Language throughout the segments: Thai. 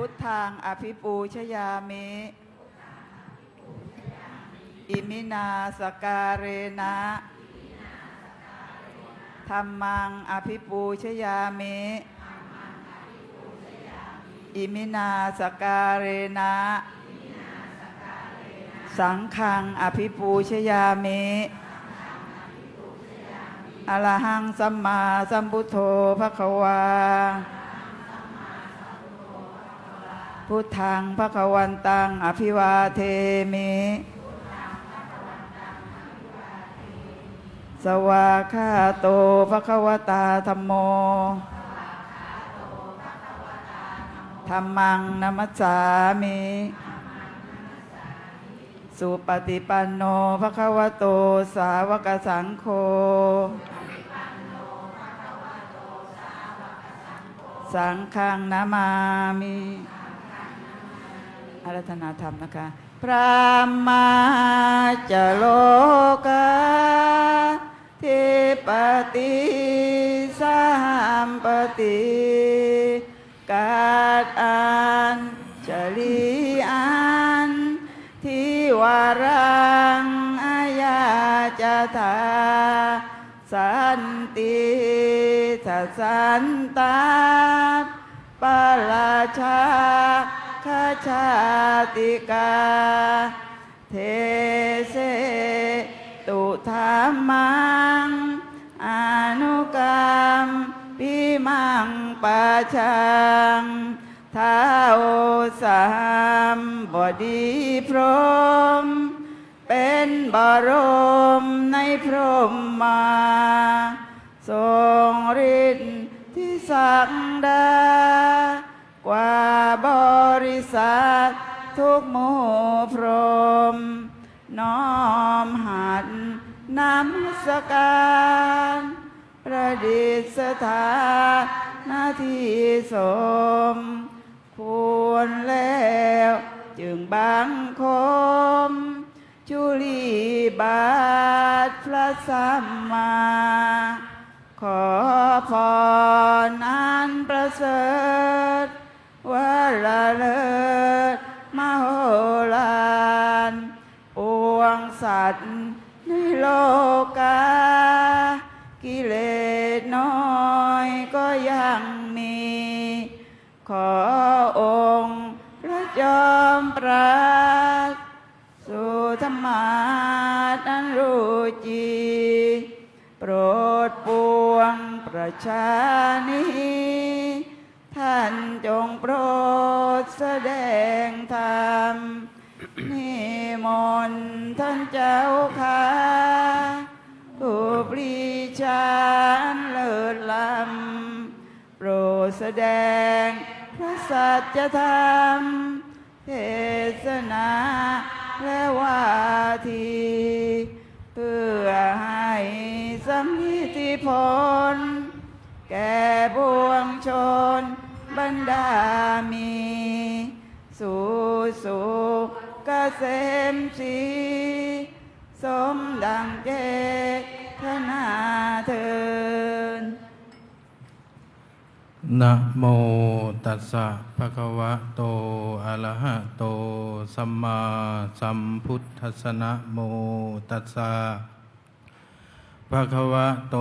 พุทธังอภิปูชยามิอิมินาสการเรนะธัมมังอภิปูชยามิอิมินาสการเรนะสังฆังอภิปูชยามิอรหังสัมมาสัมพุทโธภควาพุทธังภควันตังอภิวาเทมิสวากขาโตภควตาธัมโมธัมมังนัมมัสสามิสุปฏิปันโนภควโตสาวกสังโฆสังฆังนามามิอาราธนาธรรมนะคะพระมาจโลกาทิปติสามปติกาตอันจริอันทิวารังอายาจตาสันติทัสสันตาปาราชาคาชาติกาเทเสตุธรรมังอนุกรรมปิมังปัจฉังท้าวสามบดีพรหมเป็นบรมในพรหมมาทรงฤทธิ์ที่ศักดากว่าบริษัททุกหมู่พรหมน้อมหัดนมัสการประดิษฐานหน้าที่สมควรแล้วจึงบังคมจุลีบาทพระสัมมาขอพรอันประเสริฐวาระเลิศมโหฬารปวงสัตว์ในโลกากิเลสน้อยก็ยังมีขอองค์พระจอมปราศสุธรรมาอันรู้จีโปรดปวงประชานิท่านจงโปรดแสดงธรรมนิมนต์ท่านเจ้าค่ะผู้ปรีชาเลิศล้ำโปรดแสดงพระสัจธรรมเทศนาและวาทีเพื่อให้สำลิดผลแก่ปวงชนบรรดามีสู่สุขเกษมศรีสมดังเจตนาเถิดนะโมตัสสะภะคะวะโตอะระหะโตสัมมาสัมพุทธัสสะนะโมตัสสะภะคะวะโต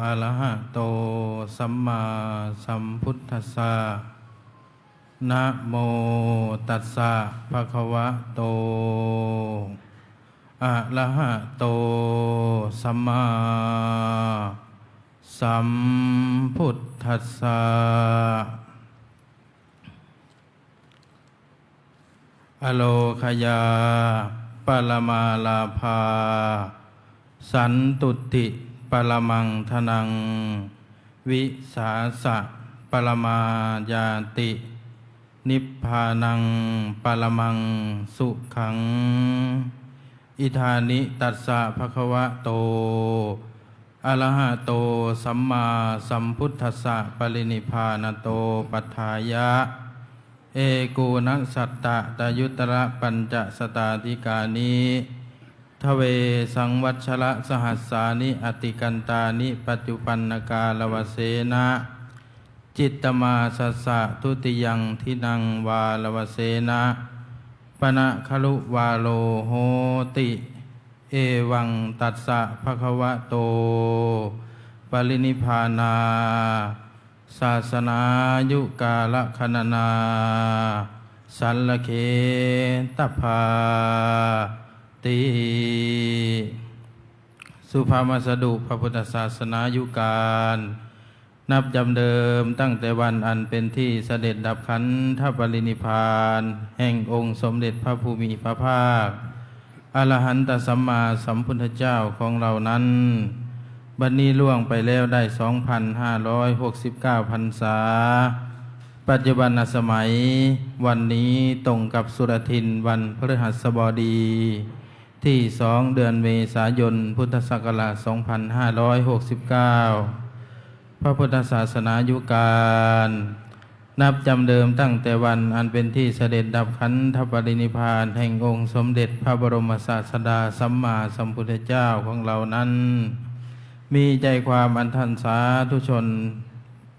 อะระหะโตสัมมาสัมพุทธัสสะนะโมตัสสะภะคะวะโตอะระหะโตสัมมาสัมพุทธัสสะอโลคยาปรมาลาภาสันตุติปรมังธนังวิสาสะปรมาญาตินิพพานังปรมังสุขังอิธานิตัสสะภะคะวะโตอะระหะโตสัมมาสัมพุทธัสสะปรินิพพานโตปัฏฐายะเอกูนัสสัตตะตยุตระปัญจสตาธิกานิทเวสังวัชระสหัสสานิอติกันตานิปัจจุปันนกาลวเสนะ จิตตมาสัสสะทุติยังทินังวาลวเสนะปนะคลุวาโลโหติเอวังตัสสะภะคะวะโตปรินิพพานาศาสนายุกาลคณนาสัลลเคตพาติสุภามาสดุพระพุทธศาสนายุการนับจำเดิมตั้งแต่วันอันเป็นที่เสด็จดับขันธปรินิพพานแห่งองค์สมเด็จพระภูมิพระภาคอรหันตสัมมาสัมพุทธเจ้าของเรานั้นบัดนี้ล่วงไปแล้วได้ 2,569 พรรษาปัจจุบันสมัยวันนี้ตรงกับสุรทินวันพฤหัสบดีที่2 เดือนเมษายนพุทธศักราช 2569 พระพุทธศาสนายุการนับจำเดิมตั้งแต่วันอันเป็นที่เสด็จดับขันธปรินิพพานแห่งองค์สมเด็จพระบรมศาสดาสัมมาสัมพุทธเจ้าของเรานั้นมีใจความอันท่านสาธุชน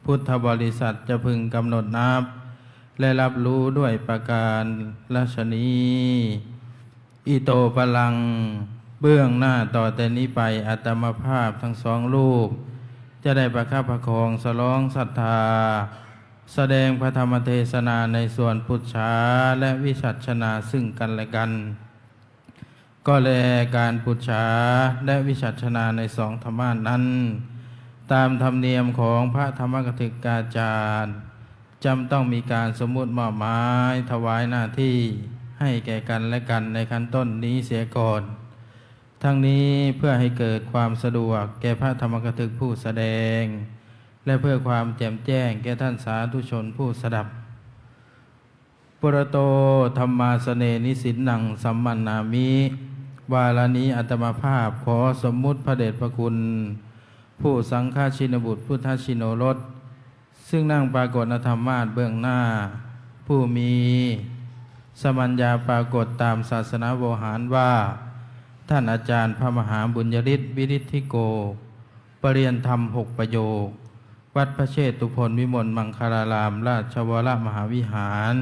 พุทธบริษัทจะพึงกำหนดนับและรับรู้ด้วยประการลัชนีอิโตปลังเบื้องหน้าต่อแต่นี้ไปอาตมาภาพทั้งสองรูปจะได้ประคับประคองสลองศรัทธาแสดงพระธรรมเทศนาในส่วนพุทธาและวิสัชนาซึ่งกันและกันก็แลการพุทธาและวิสัชนาในสองธรรมะนั้นตามธรรมเนียมของพระธรรมกถึกาจารย์จำต้องมีการสมมุติมอบหมายถวายหน้าที่ให้แก่กันและกันในขั้นต้นนี้เสียก่อนทั้งนี้เพื่อให้เกิดความสะดวกแก่พระธรรมกถึกผู้แสดงและเพื่อความแจ่มแจ้งแก่ท่านสาธุชนผู้สดับปุรโตธรรมาสเนนิสินนังสัมมันนามิวาลานี้อาตมาภาพขอสมมุติพระเดชพระคุณผู้สังฆาชินบุตรพุทธชิโนรสซึ่งนั่งปรากฏธรรมาสเบื้องหน้าผู้มีสมัญญาปรากฏตามศาสนาโวหารว่าท่านอาจารย์พระมหาบุญยฤทธิ์วิริธิโกปรริยนธรรม6 ประโยควัดพระเชตุพนวิมลมังคลารามราชวรมหาวิหาร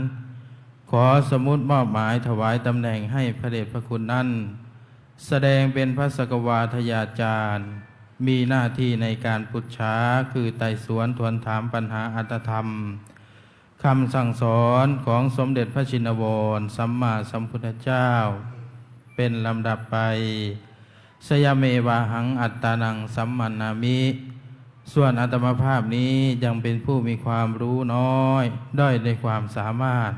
ขอสมุติมอบหมายถวายตำแหน่งให้พระเดชพระคุณนั้นแสดงเป็นพระสกวาทยาจารย์มีหน้าที่ในการพุทธาคือไต่สวนทวนถามปัญหาอัตธรรมคำสั่งสอนของสมเด็จพระชินวรสัมมาสัมพุทธเจ้าเป็นลำดับไปสยเมวาหังอัตตานังสัมมันนามิส่วนอาตมาภาพนี้ยังเป็นผู้มีความรู้น้อยด้อยในความสามารถ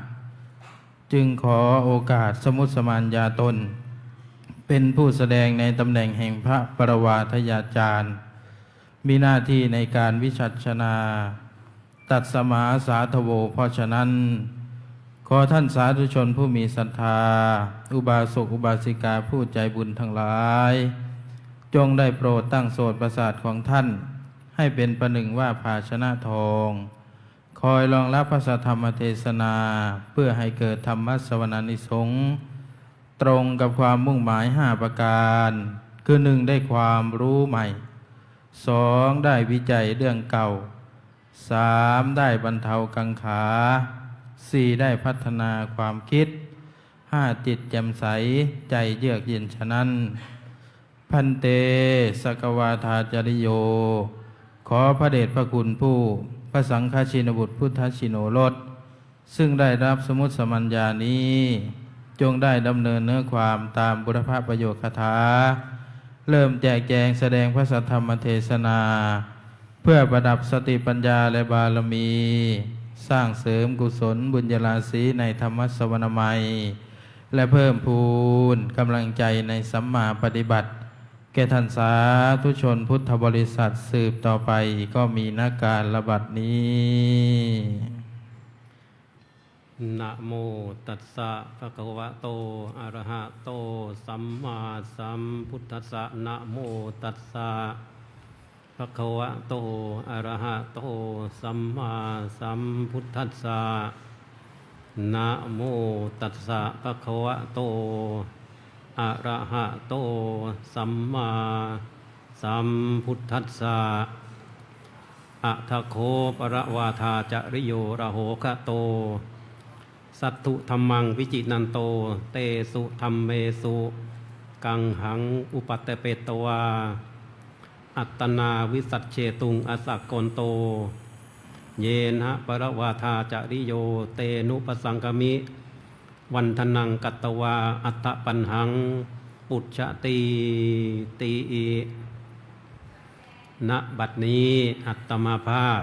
จึงขอโอกาสสมุตสมานญาตนเป็นผู้แสดงในตำแหน่งแห่งพระปรวาทยาจารย์มีหน้าที่ในการวิชัชนาตัดสมาสาธโวเพราะฉะนั้นขอท่านสาธุชนผู้มีศรัทธาอุบาสกอุบาสิกาผู้ใจบุญทั้งหลายจงได้โปรดตั้งโสตประสาทของท่านให้เป็นประหนึ่งว่าภาชนะทองคอยรองรับพระสัทธรรมเทศนาเพื่อให้เกิดธรรมสวนานิสงส์ตรงกับความมุ่งหมาย5 ประการคือ 1. ได้ความรู้ใหม่ 2. ได้วิจัยเรื่องเก่า 3. ได้บรรเทากังขา 4. ได้พัฒนาความคิด 5. จิตแจ่มใสใจเยือกเย็นฉะนั้นพันเตสกวาทาจริโยขอพระเดชพระคุณผู้พระสังฆชินบุตรพุทธชิโนรสซึ่งได้รับสมุตสมัญญานี้จงได้ดำเนินเนื้อความตามบุรพประโยคคาถาเริ่มแจกแจงแสดงพระสัทธรรมเทศนาเพื่อประดับสติปัญญาและบารมีสร้างเสริมกุศลบุญญาราศีในธรรมสวนามัยและเพิ่มพูนกำลังใจในสัมมาปฏิบัติแก่ท่านสาธุชนพุทธบริษัทสืบต่อไปก็มีนักการระบัดนี้นะโมตัสสะภะคะวะโตอะระหะโตสัมมาสัมพุทธัสสะนะโมตัสสะภะคะวะโตอะระหะโตสัมมาสัมพุทธัสสะนะโมตัสสะภะคะวะโตอะระหะโตสัมมาสัมพุทธัสสะอ อะทะโคปรวาทาจริโยระโหคะโตสัตถุธัมมังวิจินันโตเตสุธัมเมสุกังหังอุปัตตเปตวาอัตตนาวิสัชเชตุงอสักโกนโตเยนะปรวาทาจริโยเตนุปสังกมิวันทนังกัตตวาอัตตปัญหังปุจฉติตีณบัดนี้อัตมาภาพ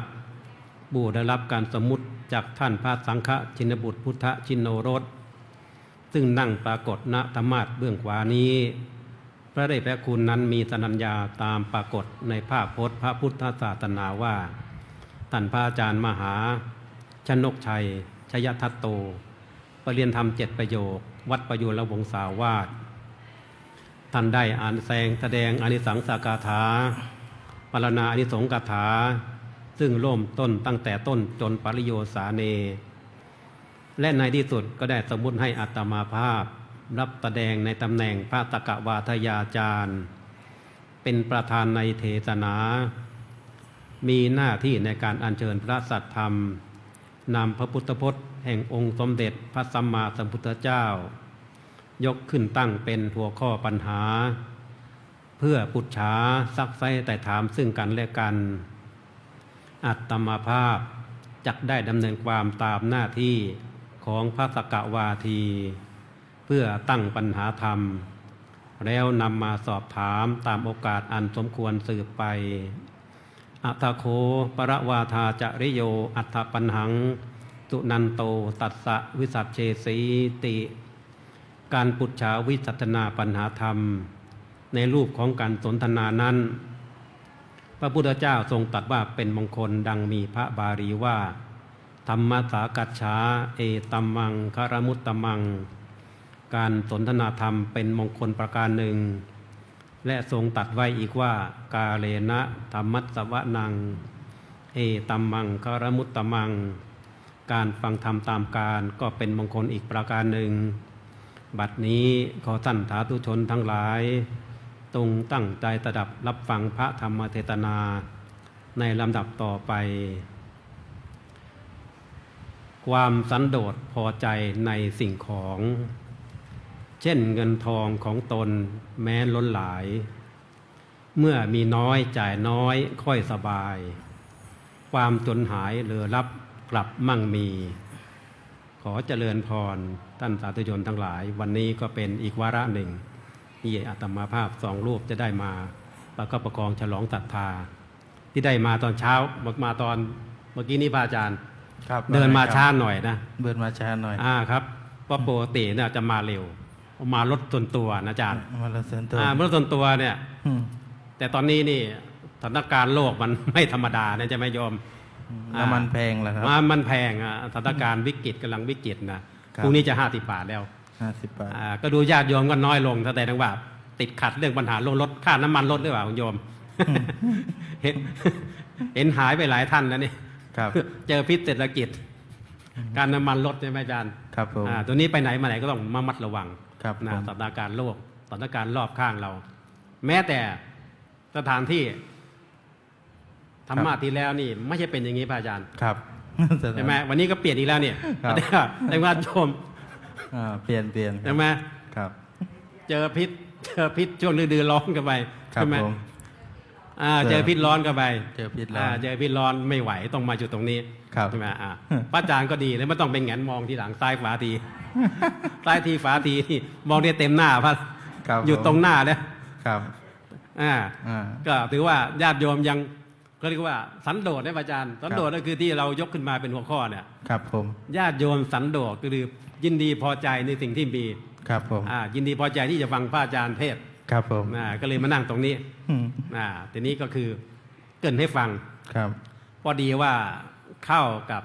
ผู้ได้รับการสมมุติจากท่านพระสังฆชินบุตรพุทธชินโนรสซึ่งนั่งปรากฏณธรรมาสน์เบื้องขวานี้ พระเดชพระคุณนั้นมีสัญญาตามปรากฏในภาพพจน์พระพุทธศาสนาว่าท่านพระอาจารย์มหาชนกชัยชยทัตโตปรริยนธรรม7 ประโยควัดประยุรวงศาวาสท่านได้อ่านแสดงอานิสังสกถาปรณาอานิสงส์กถาซึ่งเริ่มต้นตั้งแต่ต้นจนปริโยสาเนและในที่สุดก็ได้สมมุติให้อัตมาภาพรับแสดงในตำแหน่งพระตกวาทยาจารย์เป็นประธานในเทศนามีหน้าที่ในการอัญเชิญพระสัทธรรมนำพระพุทธพจน์แห่งองค์สมเด็จพระสัมมาสัมพุทธเจ้ายกขึ้นตั้งเป็นหัวข้อปัญหาเพื่อปุจฉาซักไซ้แต่ถามซึ่งกันและกันอัตมาภาพจักได้ดำเนินความตามหน้าที่ของพระสกวาทีเพื่อตั้งปัญหาธรรมแล้วนำมาสอบถามตามโอกาสอันสมควรสืบไปอัตโคปรวาทาจริโยอัตถปัญหังสุนันโตตัสสะวิสัชเชสีติการปุจฉาวิสัชนาปัญหาธรรมในรูปของการสนทนานั้นพระพุทธเจ้าทรงตรัสว่าเป็นมงคลดังมีพระบาลีว่าธรรมสากัจฉาเอตัมมังคารมุตตมังการสนทนาธรรมเป็นมงคลประการหนึ่งและทรงตรัสไว้อีกว่ากาเลนะธรรมัสสวนังเอตัมมังคารมุตตมังการฟังธรรมตามการก็เป็นมงคลอีกประการหนึ่งบัดนี้ขอท่านสาธุชนทั้งหลายจงตั้งใจสดับรับฟังพระธรรมเทศนาในลำดับต่อไปความสันโดษพอใจในสิ่งของเช่นเงินทองของตนแม้ล้นหลายเมื่อมีน้อยจ่ายน้อยค่อยสบายความจนหายเหลือรับกลับมั่งมีขอเจริญพรท่านสาธุชนทั้งหลายวันนี้ก็เป็นอีกวาระหนึ่งที่อาตมาภาพ2 รูปจะได้มาประคับประคองฉลองศรัทธาที่ได้มาตอนเช้ามาตอนเมื่อกี้นี้พระอาจารย์เดินมาช้าหน่อยนะเดินมาช้าหน่อยครับเพราะปกติเนี่ยจะมาเร็วมารถส่วนตัวนะอาจารย์มารถส่วนตัวรถส่วนตัวเนี่ยแต่ตอนนี้นี่สถานการณ์โลกมันไม่ธรรมดานะจะไม่ยอมน้ำมันแพงแล้วครับมันแพงสถานการณ์วิกฤตกำลังวิกฤตนะพรุ่งนี้จะ50 บาทแล้ว50 บาทก็ดูญาติโยมก็น้อยลงแต่ทั้งว่าติดขัดเรื่องปัญหาลดค่าน้ำมันลดหรือเปล่าคุณโยมเห็นหายไปหลายท่านแล้วนี่เจอพิษเศรษฐกิจการน้ำมันลดใช่ไหมอาจารย์ครับผมตัวนี้ไปไหนมาไหนก็ต้องมามัดระวังนะสถานการณ์โลกสถานการณ์รอบข้างเราแม้แต่สถานที่ธรรมะที่แล้วนี่ไม่ใช่เป็นอย่างนี้พระอาจารย์ครับใช่ไหมวันนี้ก็เปลี่ยนอีกแล้วเนี่ยแต่ว่าโยมเปลี่ยนใช่ไหมครับเจอพิษช่วงฤดูร้อนกันไปใช่ไหมเจอพิษร้อนกันไปเจอพิษร้อนไม่ไหวต้องมาจุดตรงนี้ใช่ไหมพระอาจารย์ก็ดีแล้วไม่ต้องเป็นแงนมองที่หลังซ้ายขวาทีซ้ายทีขวาทีมองได้เต็มหน้าพระอยู่ตรงหน้าเนี่ยครับก็ถือว่าญาติโยมยังก็เรียกว่าสันโดษนะอาจารย์สันโดษก็คือที่เรายกขึ้นมาเป็นหัวข้อเนี่ยครับผมญาติโยมสันโดษก็คือยินดีพอใจในสิ่งที่มีครับผมยินดีพอใจที่จะฟังพระอาจารย์เทศครับผมก็เลยมานั่งตรงนี้ทีนี้ก็คือเกริ่นให้ฟังครับพอดีว่าเข้ากับ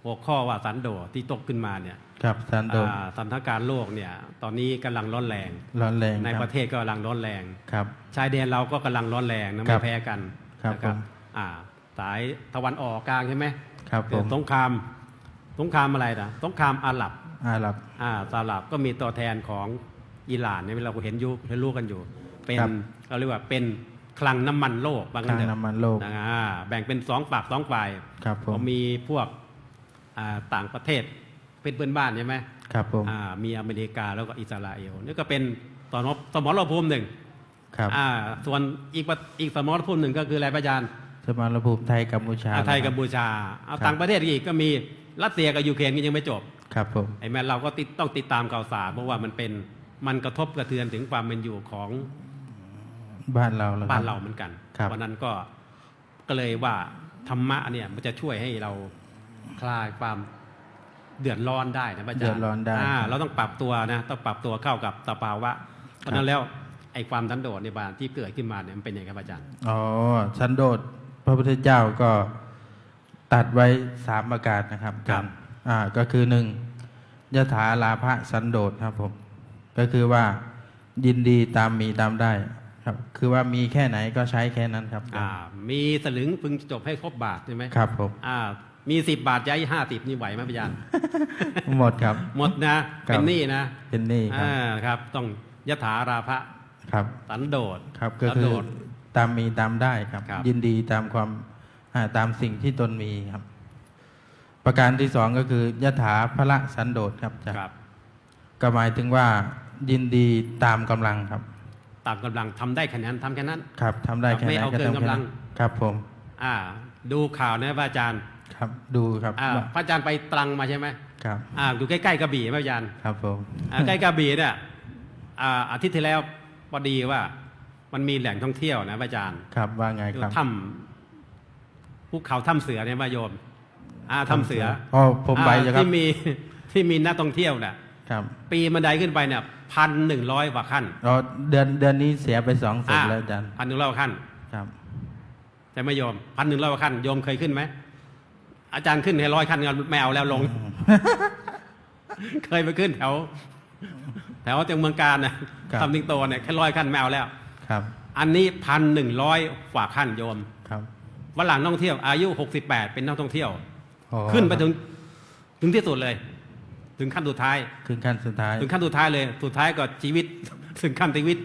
หัวข้อว่าสันโดษที่ตกขึ้นมาเนี่ยครับสันโดษสถานการณ์โลกเนี่ยตอนนี้กำลังร้อนแรงในประเทศก็กำลังร้อนแรงครับชายแดนเราก็กำลังร้อนแรงนะไม่แพ้กันครับสายตะวันออกกลางใช่ไหมครับผมสงครามอะไรนะสงครามอาหรับก็มีตัวแทนของอิหร่านเนี่ยเราเห็นรู้กันอยู่เป็นเขาเรียกว่าเป็น คลังน้ำมันโลกบาง ทาง เถอะ น้ำมันโลก แบ่งเป็น2 ฝั่ง2 ฝ่าย ครับผม ก็มีพวกต่างประเทศเป็นเพื่อนบ้านใช่ไหม ครับผม มีอเมริกาแล้วก็อิสราเอลนี่ก็เป็นสมรภูมิหนึ่ง ครับ ส่วนอีกสมรภูมิหนึ่งก็คืออะไรพระอาจารย์ สมรภูมิไทยกัมพูชา ไทยกัมพูชาต่างประเทศอีกก็มีรัสเซียกับยูเครนก็ยังไม่จบ ครับผม ไอ้แม่เราก็ต้องติดตามข่าวสารเพราะว่ามันกระทบกระเทือนถึงความเป็นอยู่ของ บ้านเราแล้ว บ้านเราเหมือนกัน ครับ เพราะนั้นก็เลยว่าธรรมะเนี่ยมันจะช่วยให้เราคลายความเดือดร้อนได้นะพระอาจารย์ เดือดร้อนได้ เราต้องปรับตัวนะต้องปรับตัวเข้ากับสภาวะเพราะนั้นแล้วไอ้ความสันโดษในบ้านที่เกิดขึ้นมาเนี่ยมันเป็นยังไงครับอาจารย์ อ๋อสันโดษพระพุทธเจ้าก็ตัดไว้3 ประการนะครับ ครับ ก็คือ1ยถาลาภะสันโดษครับผมก็คือว่ายินดีตามมีตามได้ครับ คือว่ามีแค่ไหนก็ใช้แค่นั้นครับ มีสลึงพึงจบให้ครบบาทใช่ไหม ครับผม มี10 บาทย้าย50นี่ไหวไหมพระอาจารย์ หมดครับ หมดนะเป็นหนี้นะ เป็นหนี้ครับ ครับ ต้องยถาราภะ ครับ สันโดษ ครับก็ สัน คื โด อ ษ ตามมีตามได้ครับ ครับ ยินดีตามความตามสิ่งที่ตนมีครับ ประการที่2ก็คือยถาพระสันโดษครับอาจารย์ ครับ ก็หมายถึงว่ายินดีตามกำลังครับ ตามกำลังทำได้แค่นั้นทำแค่นั้น ครับทำได้แค่ไห ไม่ น เอา ก็ เกิน ทำแค่ กำลั นั้ ง นครับผม ดูข่าวนะพระอาจารย์ ครับดูครับ พระอาจารย์ไปตรังมาใช่ไหม ครับ อยู่ใกล้ๆกระบี่ไหมพระอาจารย์ ครับผม ใกล้กระบี่เนี่ยอาทิตย์ที่แล้วพอดีว่ามันมีแหล่งท่องเที่ยวนะพระอาจารย์ ครับว่าไง คือ ครับ ถ้ำภูเขาถ้ำเสือเนี่ยมาโยมถ้ำเสือ อ๋อผมไปอยู่ครับ ที่มีนักท่องเที่ยวเนี่ย ครับ ปีบันไดขึ้นไปเนี่ย1,100 กว่าขั้น อ๋อเดือนนี้เสียไป2 ศพแล้วอาจารย์ 1,100 ขั้น ครับ ใช่ไหมโยม1,100 กว่าขั้นโยมเคยขึ้นไหมอาจารย์ขึ้นให้100 ขั้นก็ไม่เอาแล้วลง เคยไปขึ้นแถวจังเมืองการนะครับ ทำติงโตเนี่ยแค่100 ขั้นไม่เอาแล้ว ครับ อันนี้1,100 กว่าขั้นโยม ครับ ฝรั่งท่องเที่ยวอายุ68เป็นนักท่องเที่ยว อ๋อ ขึ้นไปถึงที่สุดเลย ถึงขั้นสุดท้าย ถึงขั้นสุดท้าย ถึงขั้นสุดท้ายเลยสุดท้ายก็ชีวิต ถึงขั้นชีวิต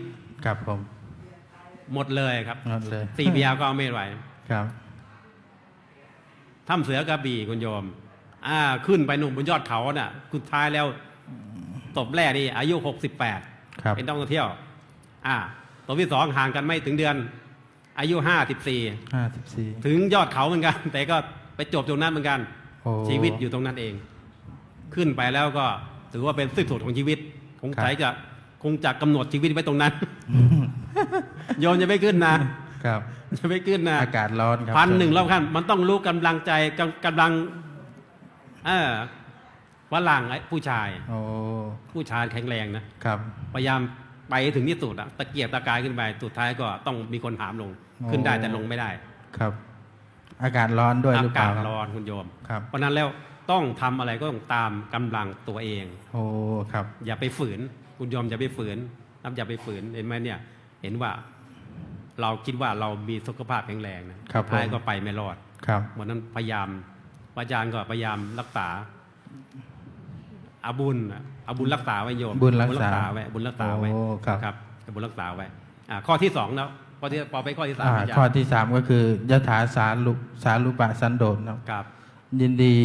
ครับผม หมดเลยครับ นั่นเลย 4 ปียาก็ไม่ไหว ครับ ถ้ำเสือกระบี่คุณโยมขึ้นไปหนุ่มบนยอดเขาน่ะสุดท้ายแล้วตบแรกนี่อายุ68 ครับ เป็นนักท่องเที่ยวตบที่2ห่างกันไม่ถึงเดือน อายุ54 54 ถึงยอดเขาเหมือนกัน แต่ก็ไปจบตรงนั้นเหมือนกัน โอ้ ชีวิตอยู่ตรงนั้นเอง ขึ้นไปแล้วก็ถือว่าเป็นสิ้นสุดของชีวิตคงจะกำหนดชีวิตไว้ตรงนั้น โยมจะไม่ขึ้นนะครับ จะไม่ขึ้นนะ อากาศร้อนครับ 1,100 ขั้นมันต้องรู้กำลังใจกำลังฝรั่งผู้ชาย โอ้ ผู้ชายแข็งแรงนะครับ พยายามไปให้ถึงที่สุดตะเกียบตะกายขึ้นไปสุดท้ายก็ต้องมีคนหามลง ขึ้นได้แต่ลงไม่ได้ ครับ อากาศร้อนด้วยหรือเป กา ล่า ศ ครับ ร้อนคุณโยม ครับ เพราะนั้นแล้วต้องทำอะไรก็ต้องตามกำลังตัวเอง โอ้ครับ อย่าไปฝืนคุณโยมอย่าไปฝืนอย่าไปฝืนเห็นไหมเนี่ย เห็นว่า เราคิดว่าเรามีสุขภาพแข็งแรงนะครับ สุดท้าย ผม ก็ไปไม่รอด ครับ วันนั้นพยายามอาจารย์ก็พยายามรักษาอาบุญรักษาไว้โยม บุญรักษา ไว้บุญรักษาไว้ โอ้ครับ ครับบุญรักษาไว้ข้อที่2แล้วข้อที่พอไปข้อที่3อาจาร ข้อ ย์ ที่3ก็คือยถาสารุปะสันโดษนะครับ ครับ ยินดี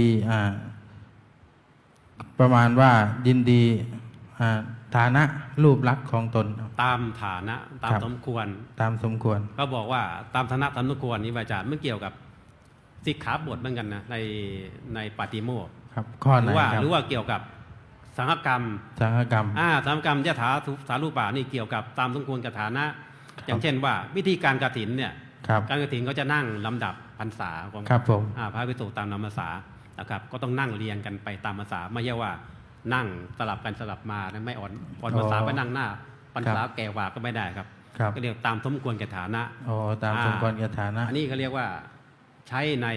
ประมาณว่ายินดีฐานะรูปลักษณ์ของตนครับ ตามฐานะตาม ครับ สมควร ตามสมควร ก็บอกว่าตามฐานะตามสมควรนี้อาจารย์ไม่เกี่ยวกับสิกขาบทเหมือนกันนะในปาติโมกข์ ครับ ข้อ ห ไหน รือว่า ครับ หรือว่าเกี่ยวกับสังฆกรรม สังฆกรรม สังฆกรรมยถาสารูปานี่เกี่ยวกับตามสมควรกับฐานะ อย่างเช่นว่าวิธีการกฐินเนี่ย ครับ การกฐินก็จะนั่งลำดับพรรษาของ ครับผม พระภิกษุตามนามพรรษานะครับก็ต้องนั่งเรียงกันไปตามพรรษาไม่ใช่ว่านั่งสลับกันสลับมานะไม่อ่อนพรรษาไปนั่งหน้าพรรษาแก่กว่าก็ไม่ได้ครับ ครับ ก็เรียกตามสมควรแก่ฐานะ โอ้ตามสมควรกับฐานะ อันนี้เขาเรียกว่าใช้ใน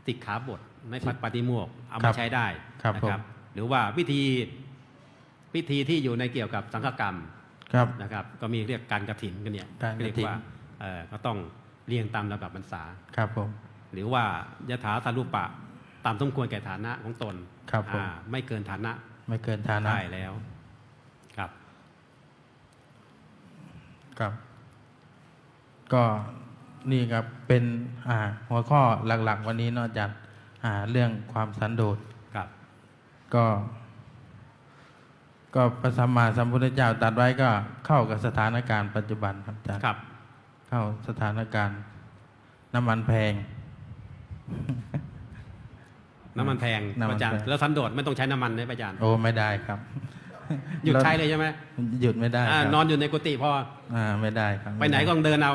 สิกขาบทในปาฏิโมกข์เอา ครั มา บ ใช้ได้ ครับ นะ ผม หรือว่าพิธีที่อยู่ในเกี่ยวกับสังฆกรรม ครับ นะครับก็มีเรียกการกฐินกันเนี่ย การกฐิน เรียกว่าก็ต้องเรียงตามลำดับพรรษา ครับผม หรือว่ายถาสารุปะตามสมควรแก่ฐานะของตน ครับผม ไม่เกินฐานะ ไม่เกินฐานะ ได้แล้วครับ ครับ ก็นี่ครับเป็นหัวข้อหลักๆ วันนี้เนาะอาจารย์เรื่องความสันโดษ ครับ ก็พระสัมมาสัมพุทธเจ้าตรัสไว้ก็เข้ากับสถานการณ์ปัจจุบันครับอาจารย์ ครับ เข้าสถานการณ์น้ำมันแพง น้ำมันแพง น้ำมัน อาจารย์ แพง แล้วสันโดษไม่ต้องใช้น้ำมันเลยอาจารย์ โอ้ไม่ได้ครับ หยุดใช้เลยใช่ไหม หยุดไม่ได้ครับ นอนอยู่ในกุฏิพอ ไม่ได้ครับ ไปไหนก็ต้องเดินเอา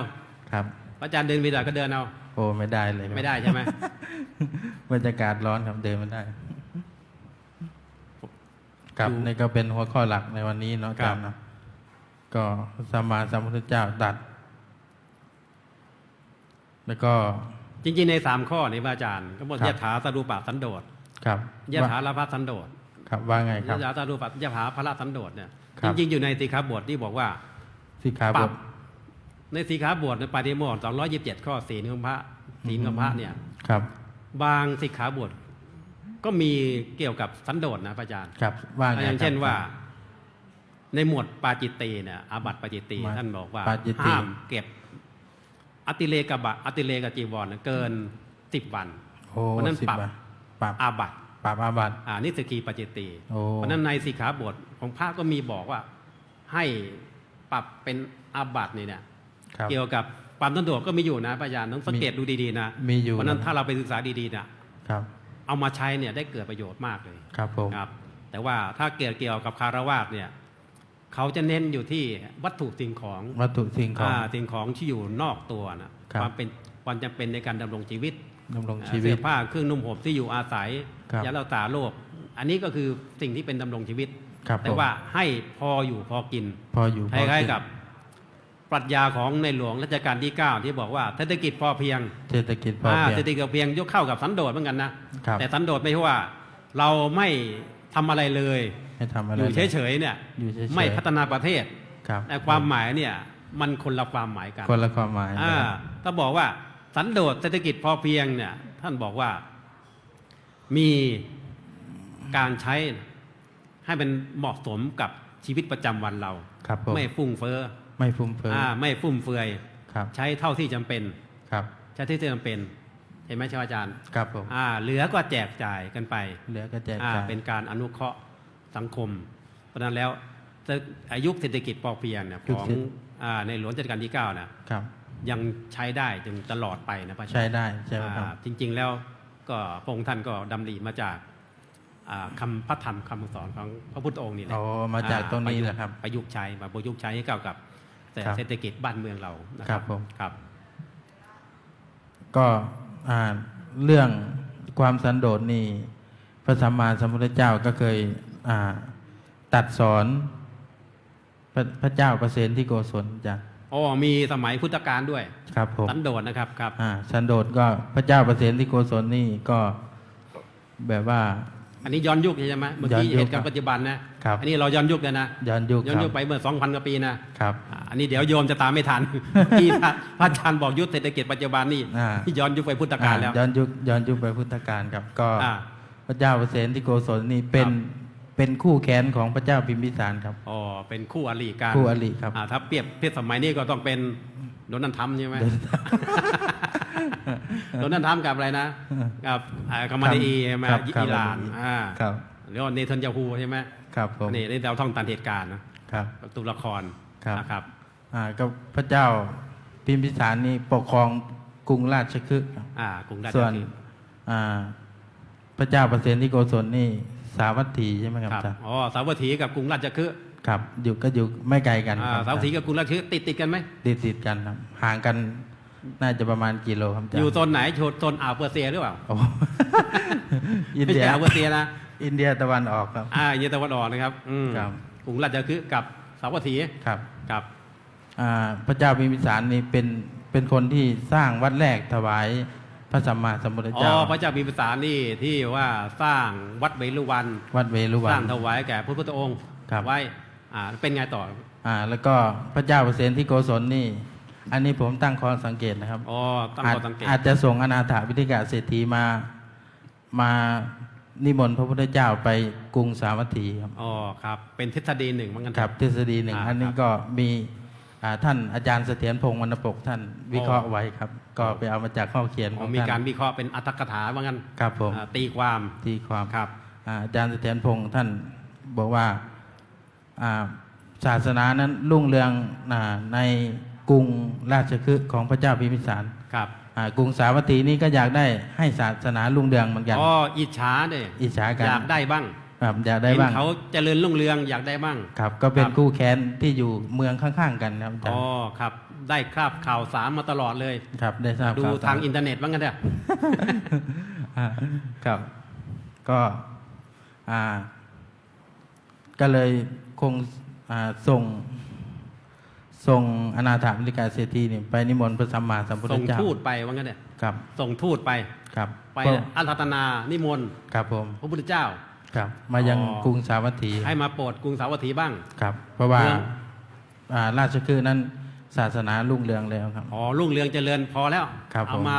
ครับ อาจารย์เดินไปไหนก็เดินเอา โอ้ไม่ได้เลยครับ ไม่ได้ใช่ไหม บรรยากาศร้อนครับเดินไม่ได้ครับ ดู นี่ก็เป็นหัวข้อหลักในวันนี้เนาะอา ครั จา บ รย์เนาะก็พระสัมมาสัมพุทธเจ้าตรัสแล้วก็ จริงๆใน3ข้อนี้พระอาจารย์ก็บอก ครับ ยถาสรูปะสันโดษ ครับ ยถาลาภสันโดษ ครับว่าไงครับ ยถาสรูปะยถาพระสันโดษเนี่ย ครั จ บ ริงๆอยู่ในสิกขาบทที่บอกว่า สิกขา ป บ รับ ท ในสิกขาบทในปาฏิโมกข์227 ข้อศีลของพระศีลของพระเนี่ย ครับ บางสิกขาบทก็มีเกี่ยวกับสันโดษนะพระอาจารย์ ครับว่าไง อย่าง ครับ เช่นว่า ในหมวดปาจิตตีเนี่ยอาบัติปาจิตตี มา ท่านบอกว่า ปาจิตตี ห้ามเก็บอติเลกบะอติเลกจีวรเกิน10 วัน โอ้ เพราะนั้น 10 ปรับ บาทปรับ อาบัติ ปรับอาบัติ นี่สกีปาจิตตี โอ้ เพราะฉะนั้นในสิกขาบทของพระก็มีบอกว่าให้ปรับเป็นอาบัติเนี่ย ครับ เกี่ยวกับความสันโดษก็มีอยู่นะพระอาจารย์ต้องสังเกตดูดีๆนะ มีอยู่ เพราะฉะนั้นถ้าเราไปศึกษาดีๆเนี่ย ครับ เอามาใช้เนี่ยได้เกิดประโยชน์มากเลย ครับผม ครับ แต่ว่าถ้าเกี่ยวกับคารวาสเนี่ยเขาจะเน้นอยู่ที่วัตถุสิ่งของ วัตถุสิ่งของ สิ่งของที่อยู่นอกตัวนะครับ ความจำเป็นในการดำรงชีวิต ดำรงชีวิ เสื้ ต อผ้าเครื่องนุ่งห่มที่อยู่อาศัย ครับ ยารักษาโรคอันนี้ก็คือสิ่งที่เป็นดำรงชีวิต ครับ แต่ ผม ว่าให้พออยู่พอกิน พออยู่ ค พอ ล้าย กิน ๆกับปรัชญาของในหลวงรัชกาลที่ 9 ที่บอกว่าเศรษฐกิจพอเพียง เศรษฐกิจพอเพียง เศรษฐกิจพอเพียงยกเข้ากับสันโดษเหมือนกันนะครับ แต่สันโดษไม่ใช่ว่าเราไม่ทำอะไรเลย ให้ทำอะไร อยู่ เลย เฉยๆเนี่ย อยู่เฉยๆ ไม่พัฒนาประเทศ ครับ แต่ความหมายเนี่ยมันคนละความหมายกัน คนละความหมาย ถ้าบอกว่าสันโดษเศรษฐกิจพอเพียงเนี่ยท่านบอกว่ามีการใช้ให้เป็นเหมาะสมกับชีวิตประจำวันเรา ครับผม ไม่ฟุ่มเฟ้อ ไม่ฟุ่มเฟือย ไม่ฟุ่มเฟือย ครับ ใช้เท่าที่จำเป็น ครับ ใช้ที่จำเป็นเห็นไหมอาจารย์ ครับผม เหลือก็แจกจ่ายกันไป เหลือก็แจกจ่าย เป็นการอนุเคราะห์สังคม เพราะฉะนั้นแล้วอายุเศรษฐกิจพอเพียงเนี่ยของในหลวงรัชกาลที่9นะครับ ยังใช้ได้จนตลอดไปนะพระอาจารย์ ใช้ได้ใช่ไหมครับ จริง ๆ แล้วก็พระองค์ท่านก็ดำริมาจากคำพระธรรมคำสอนของพระพุทธองค์นี่แหละ อ๋อมาจากตรงนี้แหละครับ ประยุกต์ใช้มาประยุกต์ใช้ให้เข้ากับแต่ ครับ เศรษฐกิจบ้านเมืองเรานะค ครั รับบ ผม ครับ ก็เรื่องความสันโดษนี่พระสัมมาสัมพุทธเจ้าก็เคยตรัดสอนพระเจ้าประเสนที่โกศลจ้ะ มีสมัยพุทธกาลด้วย ครับผม สันโดษนะครับครับ สันโดษก็พระเจ้าประเสนที่โกศลนี่ก็แบบว่า อันนี้ย้อนยุคใช่ไหมเมื่อกี้ ย้อนยุค เหตุการณ์ปัจจุบันนะครับ อันนี้เราย้อนยุคเลยนะ ย้อนยุค ย้อน ค ยุ รั ค บ ไปเมื่อ 2,000 กว่าปีนะครับ อันนี้เดี๋ยวโยมจะตามไม่ทัน ที่พระอาจารย์บอกยุคเศรษฐกิจปัจจุบันนี่ ที่ย้อนยุคไปพุทธกาลแล้ว ย้อนยุคไปพุทธกาลครับ ก็ อ่า พระเจ้าประเสนที่โกศลนี่เป็นคู่แขนของพระเจ้าพิมพิสารครับ เป็นคู่อริกัน คู่อริครับ ถ้าเปรียบเทียบสมัยนี้ก็ต้องเป็นโดนัลด์ทรัมป์ใช่ไหม โดนัลด์ทรัมป์กับอะไรนะกับคามานีใช่ไหม ครับ อิหร่าน ครับ หรือว่าเนทันยาฮูใช่ไหม ครับผม นี่เราท่องตามเหตุการณ์นะครับ ตัวละคร ครับ นะครับ ก็พระเจ้าพิมพิสารนี่ปกครองกรุงราชคฤห์ครับ กรุงราช ส่วน คฤห์ พระเจ้าประเสนที่โกศลนี่สาวัตถีใช่ไหมครับ ครับ อาจารย์ สาวัตถีกับกรุงราชคฤห์ ครับอยู่ไม่ไกลกันครับ สาวัตถีกับกรุงราชคฤห์ติดกันไหม ติดกันครับห่างกันน่าจะประมาณกิโลครับอาจารย์ อยู่โซนไหนโซนอ่าวเปอร์เซียหรือเปล่า โอ้ อิน ไม่ เดีย ใช่อ่าวเปอร์เซียนะ อินเดียตะวันออกครับ อินเดียตะวันออกนะครับ ครับ กรุงราชคฤห์กับสาวัตถี ครับ ครับ พระเจ้าพิมพิสารนี่เป็นคนที่สร้างวัดแรกถวายพระสัมมาสัมพุทธเจ้า พระเจ้าพิมพิสารนี่ที่ว่าสร้างวัดเวรุวัน วัดเวรุวั สร้าน งถวายแก่พระพุทธองค์ ครับ ไว้เป็นไงต่อ แล้วก็พระเจ้าประเสนที่โกศลนี่ อันนี้ผมตั้งข้อสังเกตนะครับ ตั้งข้อสังเกต อาจจะส่งอนาถวิธิกาเศรษฐีมานิมนต์พระพุทธเจ้าไปกรุงสาวัตถีครับ ครับเป็นทฤษฎีหนึ่งเหมือนกัน ครับทฤษฎีหนึ่ง ครับ อันนี้ก็มี ท่านอาจารย์เสถียรพงษ์วรรณปกท่านวิเคราะห์ไว้ครับ ก็ไปเอามาจากข้อเขียนของ มี ท่าน การวิเคราะห์เป็นอัตถกถาว่างั้น ครับผม ตีความ ตีความ ครับ อาจารย์เสถียรพงษ์ท่านบอกว่าศาสนานั้นรุ่งเรืองในกรุงราชคฤห์ของพระเจ้าพิมพิสาร ครับ กรุงสาวัตถีนี้ก็อยากได้ให้ศาสนารุ่งเรืองเหมือนกัน อ๋ออิจฉาเนี่ย อิจฉากัน อยากได้บ้าง ครับอยากได้ เห็น บ้าง เขาเจริญรุ่งเรืองอยากได้บ้าง ครับก็เป็น ครับ คู่แค้นที่อยู่เมืองข้างๆกันครับอาจาร อ๋อ ย์ ครับได้คราบข่าวสารมาตลอดเลย ครับได้ทราบ ดู ข่ว ทางอินเทอร์เน็ตบ้างกันเถอะ ครับก็ก็เลยคงส่งอนาถามิลิกาเศรษฐีนี่ไปนิมนต์พระสัมมาสัมพุทธ ส่ง เจ้า ทูตไปว่างั้นเนี่ย ครับ ส่งทูตไป ครับ ไปอาราธนานิมนต์ ครับผม พระพุทธเจ้า ครับมายัง อ๋อ กรุงสาวัตถี ให้มาโปรดกรุงสาวัตถีบ้าง ครับ เพราะว่า เรื่อง ราชคฤห์นั้นศาสนารุ่งเรืองแล้วครับ อ๋อรุ่งเรืองเจริญพอแล้ว ครับ เอา ผม มา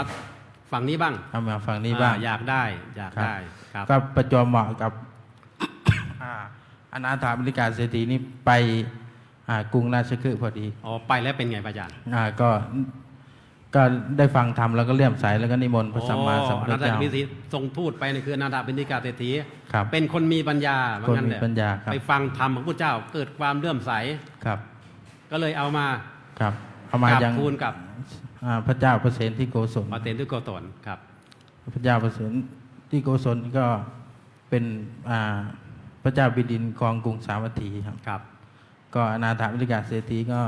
ฝั่งนี้บ้าง เอามาฝั่งนี้บ้าง อยากได้อยากได้ครับ ก็ประจวบเหมาะกับ อนาถามิลิกาเศรษฐีนี่ไปกรุงราชคฤห์พอดี อ๋อไปแล้วเป็นไงพระอาจารย์ ก็ได้ฟังธรรมแล้วก็เลื่อมใสแล้วก็นิมนต์พระสัมมาสัมพุทธ อนาถ เจ้า บิณฑิตส่งทูตไปนี่คืออนาถบิณฑิกาเศรษฐี ครับ เป็นคนมีปัญญาว่า คน งั้น มี แหละ ปัญญาครับ ไปฟังธรรมของพระเจ้าเกิดความเลื่อมใส ครับ ก็เลยเอามา ครับเอามายัง ทูลกับ พระเจ้าประเสนที่โกศล ปาเตนทุกโกตนครับ พระเจ้าประเสนที่โกศลก็เป็นพระเจ้าบิดินครองกรุงสาวัตถีครับ ครับ ก็อนาถามิลิกาเศรษฐีก็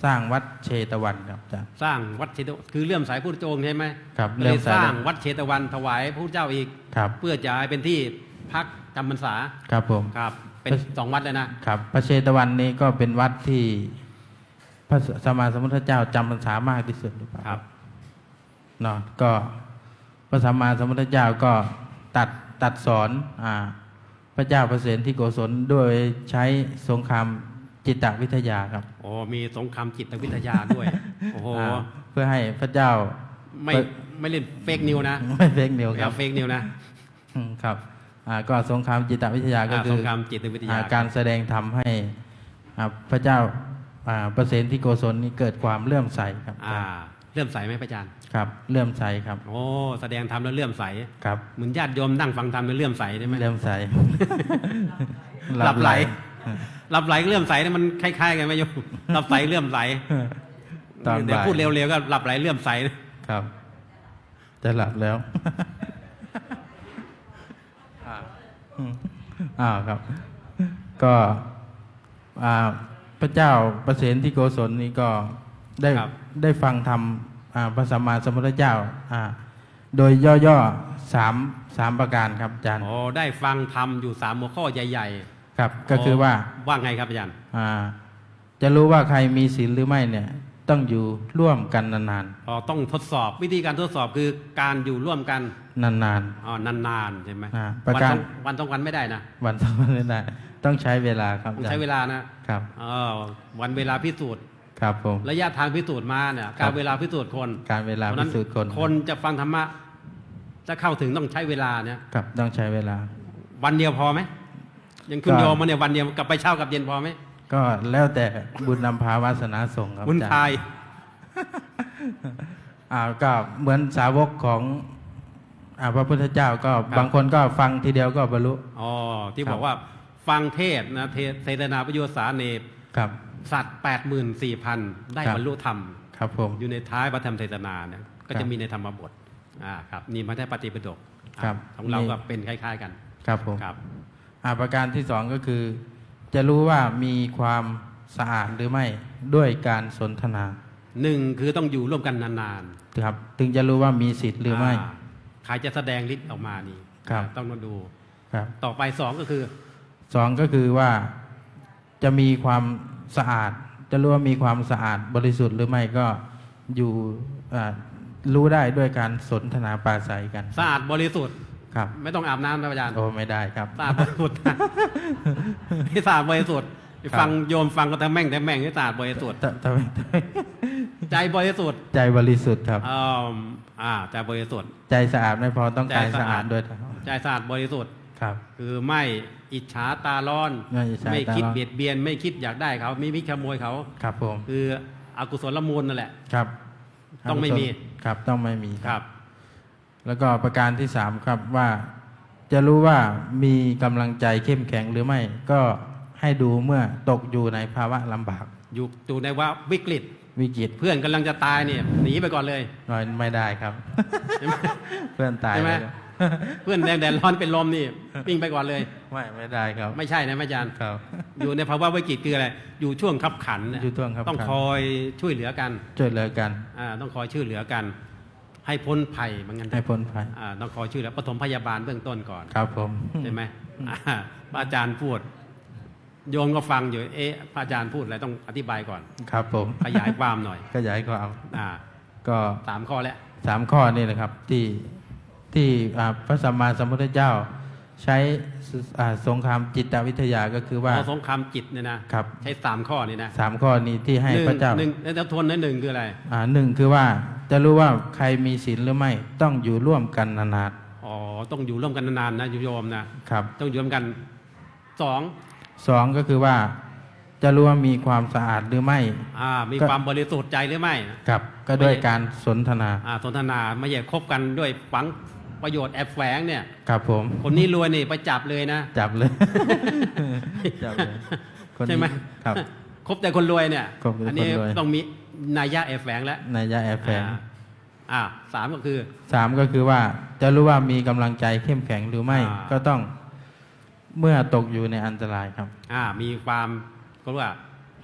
สร้างวัดเชตวันครับอาจารย์ สร้างวัดเชตวันคือเลื่อมใสพระพุทธองค์ใช่ไหม ครับ ก็ เลื่ เล อย มใส สร้างวัดเชตวันถวายพระพุทธเจ้าอีก ครับ เพื่อจะให้เป็นที่พักจำพรรษา ครับผม ครับ เป็นสองวัดเลยนะครับ พระเชตวันนี้ก็เป็นวัดที่พระสัมมาสัมพุทธเจ้าจำพรรษามากที่สุดหรือเปล่า ครับ เนาะก็พระสัมมาสัมพุทธเจ้าก็ตัดสอนพระเจ้าประเสนที่โกศลด้วยใช้สงครามจิตวิทยาครับ โอ้มีสงครามจิตวิทยาด้วย โอ้โห เพื่อให้พระเจ้า ไม่เล่นเฟกนิวนะ ไม่เฟกนิว อ ค ย่า รับ เฟกนิวนะ ครับก็สงครามจิตวิทยาก็คื ส อง ครามจิตวิทยา การแสดงธรรมให้พระเจ้าประเสนที่โกศลนี้เกิดความเลื่อมใสครับ เลื่อมใสไหมพระอาจารย์ ครับเลื่อมใสครับ โอ้แสดงธรรมแล้วเลื่อมใส ครับ เหมือนญาติโยมนั่งฟังธรรมแล้วเลื่อมใสได้ไหม เลื่อมใส หลับไหล หลับไหลกับเลื่อมใสเนี่ยมันคล้ายๆกันไหมโยม หลับใสเลื่อมใส ตอน เดี๋ยว บ่าย พูดเร็วๆก็หลับไหลเลื่อมใส ครับ จะหลับแล้วครับ ก็พระเจ้าประเสนที่โกศลนี้ก็ได้ฟังธรรมพระสัมมาสัมพุทธเจ้าโดยย่อๆสามประการครับอาจารย์ โอ้ได้ฟังธรรมอยู่3หัวข้อใหญ่ ครับ ๆ ก็คือว่า ว่าไงครับอาจารย์ จะรู้ว่าใครมีศีลหรือไม่เนี่ย ต้องอยู่ร่วมกันนาน อ๋อต้องทดสอบวิธีการทดสอบคือการอยู่ร่วมกัน ๆนาน อ๋อนานๆใช่ไหม ประการ วันต้องวันไม่ได้นะ ๆวันต่อวันไม่ได้ต้องใช้เวลาครับ ต้องใช้เวลานะครับ วันเวลาพิสูจน์ ครับผม ระยะทางพิสูจน์มาเนี่ยการเวลาพิสูจน์คน การเวลา เพราะ พิ ฉะนั้น สูจน์คน คนจะฟังธรรมะจะเข้าถึงต้องใช้เวลาเนี่ย ครับต้องใช้เวลา วันเดียวพอไหมยังคุณ ก็ โยมมาเนี่ยวันเดียวกลับไปเช้ากับเย็นพอไหม ก็แล้วแต่บุญนำพาวาสนาส่งครับ บุญ อา ทา จาร ย ย์ก็เหมือนสาวกของพระพุทธเจ้าก็บางคนก็ฟังทีเดียวก็บรรลุ อ๋อที่ ครับ บอกว่าฟังเทศน์นะเทศนาประโยชน์สาเนป ครับ สัตว์ 84,000 ได้ ครับ บรรลุธรรม ครับผม อยู่ในท้ายพระธรรมเทศนาเนี่ยก็ ครั จะ บ มีในธรรมบทครับนี่ไม่ใช่ปฏิปฎก ครับ ของเรา นี่ ก็เป็นคล้ายๆกัน ครับผม ครับ ประการที่สองก็คือ จะรู้ว่ามีความสะอาดหรือไม่ด้วยการสนทนา หนึ่งคือต้องอยู่ร่วมกันนาน ครับถึงจะรู้ว่ามีสิทธิ์หรือไม่ ใครจะแสดงฤทธิ์ออกมานี่ ครับ ต้องมาดู ครับ ต่อไปสองก็คือ สองก็คือว่าจะมีความสะอาด จะรู้ว่ามีความสะอาดบริสุทธิ์หรือไม่ก็อยู่รู้ได้ด้วยการสนทนาปราศัยกัน สะอาดบริสุทธิ์ ครับ ไม่ต้องอาบน้ำนะอาจารย์ โอ้ไม่ได้ครับ สะอาดบริสุทธิ์ ที่สะอาดบริสุทธิ์ ครับ ฟังโยมฟังก็ทั้งแม่งที่สะอาดบริสุทธิ์ ทำไม ใจบริสุทธิ์ ใจบริสุทธิ์ครับ ใจบริสุทธิ์ ใจสะอาดไม่พอต้องกาย ใจสะ สะ อา อา ด ดด้วย ใจสะอาดบริสุทธิ์ ครับ คือไม่อิจฉาตาร้อน ไม่อิจฉาตาร้อน ไม่คิดเบียดเบียน ไม่คิดอยากได้เขาไม่มีขโมยเขา ครับผม คืออกุศลมูลนั่นแหละ ครับ ต้องไม่มี ครับต้องไม่มี ครับ แล้วก็ประการที่สามครับว่าจะรู้ว่ามีกำลังใจเข้มแข็งหรือไม่ ก็ให้ดูเมื่อตกอยู่ในภาวะลำบาก อยู่ในว่าวิกฤต วิกฤต เพื่อนกำลังจะตายเนี่ยหนีไปก่อนเลย น้อยไม่ได้ครับ ใช่ไหม เพื่อนตาย ใช่ไหม แล้ว เพื่อนแดดร้อนเป็นลมนี่วิ่งไปก่อนเลย ไม่ได้ครับ ไม่ใช่นะอาจารย์ ครับ อยู่ในภาวะวิกฤตคืออะไร อยู่ช่วงขับขันน่ะ อยู่ช่วงคับ ต้อง ขัน คอยช่วยเหลือกัน ช่วยเหลือกัน ต้องคอยช่วยเหลือกัน ให้พ้นภัยเหมือนกัน ให้พ้นภัย ต้องคอยช่วยเหลือปฐมพยาบาลเบื้องต้นก่อน ครับผม ใช่ไหมพระอาจารย์พูด โยมก็ฟังอยู่ พระอาจารย์พูดอะไรต้องอธิบายก่อน ครับผม ขยายความหน่อย ขยายความ อ่า ก็ 3 ข้อแล้ว 3 ข้อนี่แหละครับที่พระสัมมาสัมพุทธเจ้าใช้สงครามจิตวิทยาก็คือว่า สงครามจิตเนี่ยนะครับ ใช้3 ข้อนี่นะ 3 ข้อนี้ที่ให้พระเจ้า หนึ่งแล้วทวนหนึ่งคืออะไร หนึ่งคือว่าจะรู้ว่าใครมีศีลหรือไม่ต้องอยู่ร่วมกันนาน อ๋อต้องอยู่ร่วมกันนานๆนะโยมนะครับ ต้องอยู่ร่วมกัน2 2ก็คือว่าจะรู้ว่ามีความสะอาดหรือไม่ มีความบริสุทธิ์ใจหรือไม่ ครับก็ด้วยการสนทนา สนทนาไม่ใช่คบกันด้วยฝังประโยชน์แอบแฝงเนี่ย ครับผม คนนี้รวยนี่ไปจับเลยนะ จับเลย จับเลยคนนี้ ใช่ไหม ครับ คบแต่คนรวยเนี่ย คบแต่คนรวย อันี้ต้องมีนัยยะแอบแฝงแล้ว นายยะแอบแฝง 3 ก็คือ 3ก็คือว่าจะรู้ว่ามีกำลังใจเข้มแข็งหรือไม่ ก็ต้องเมื่อตกอยู่ในอันตรายครับ มีความก็ว่า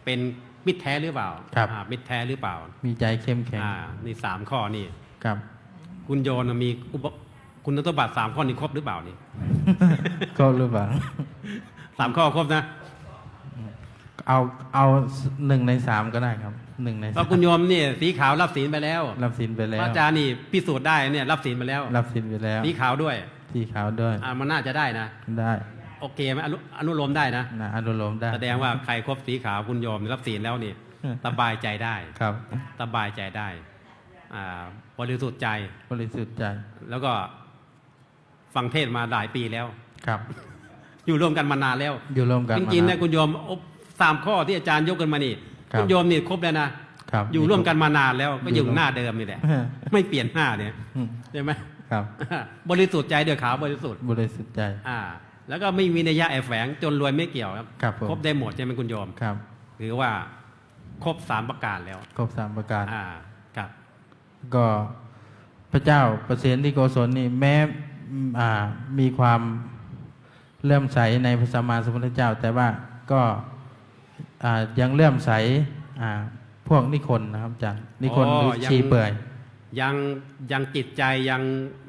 เป็นมิตรแท้หรือเปล่า ครับ มิตรแท้หรือเปล่า มีใจเข้มแข็ง นี่3 ข้อนี่ ครับ คุณโยนมีคุณสมบัติ3 ข้อนี้ครบหรือเปล่านี่ ก็หรือเปล่า 3 ข้อครบนะ เอา1 ใน 3ก็ได้ครับ1 ใน เพราะคุณโยมนี่สีขาวรับศีลไปแล้ว 3รับศีลไปแล้ พ ว ระอาจารย์นี่พิสูจน์ได้เนี่ยรับศีลไปแล้ว รับศีลไปแล้ว สีขาวด้วย สีขาวด้วย มันน่าจะได้นะ ได้ โอเคไหมอนุโลมได้นะ นะอนุโลมได้ แสดงว่าใครครบสีขาวคุณโยมรับศีลแล้วนี่สบายใจได้ ครับ สบายใจได้บริสุทธิ์ใจ บริสุทธิ์ใจ แล้วก็ฟังเทศน์มาหลายปีแล้ว ครับ อยู่ร่วมกันมานานแล้ว อยู่ร่วมกัน จ มา ริงๆ นา นะคุณโยม3 ข้อที่อาจารย์ยกกันมานี่ ครับ คุณโยมนี่ครบแล้วนะ ครับ อยู่ร่วมกันมานานแล้วก็อยู่หน้าเดิมนี่แหละ ไม่เปลี่ยนหน้าเนี่ย อืม ใช่ไหม ครับ บริสุทธิ์ใจเดือดขาวบริสุทธิ์ บริสุทธิ์ใจ แล้วก็ไม่มีนัยยะแอบแฝงจนรวยไม่เกี่ยวครับ ครับผม ครบได้หมดใช่ไหมคุณโยม ครับ หรือว่าครบ3 ประการแล้ว ครบ3 ประการ ครับ ก็พระเจ้าประเสนที่โกศลนี่แม้มีความเลื่อมใสในพระสัมมาสัมพุทธเจ้า แต่ว่าก็ยังเลื่อมใสพวกนิคนนะครับอาจารย์นิคนหรือชีเปื่อย ยังจิตใจยัง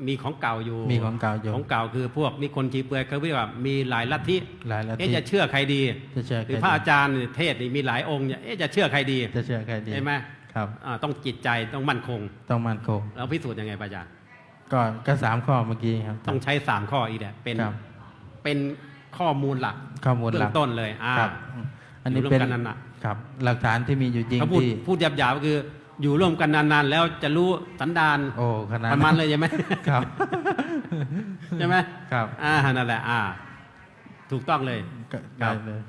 มีของเก่าอยู่ มีของเก่าอยู่ ของเก่าคือพวกนิคนชีเปลือยเขาเรียกว่ามีหลายลัทธิ หลายลัทธิ จะเชื่อใครดี จะเชื่อใคร หรือพระอาจารย์เทศน์นี่มีหลายองค์เนี่ยจะเชื่อใครดี จะเชื่อใครดี ใช่ไหม ครับ ต้องจิตใจต้องมั่นคง ต้องมั่นคง แล้วพิสูจน์ยังไงพระอาจารย์ ก็3 ข้อเมื่อกี้ครับ ต้องใช้3 ข้ออีกแหละเป็น ครับ เป็นข้อมูลหลัก ข้อมูล เบื้ ห อ ลัก งต้นเลย ครับ อันนี้ อยู่ร่วม เป็น กันนาน ครับหลักฐานที่มีอยู่จริง เขา ที่ พูดหยาบๆก็คืออยู่ร่วมกันนานๆแล้วจะรู้สันดาน โอ้ขนาด ประมาณเลยใช่ไหม ครับ ใช่ไหม ครับ นั่นแหละถูกต้องเลย ก็ ครั ได้ บ เลย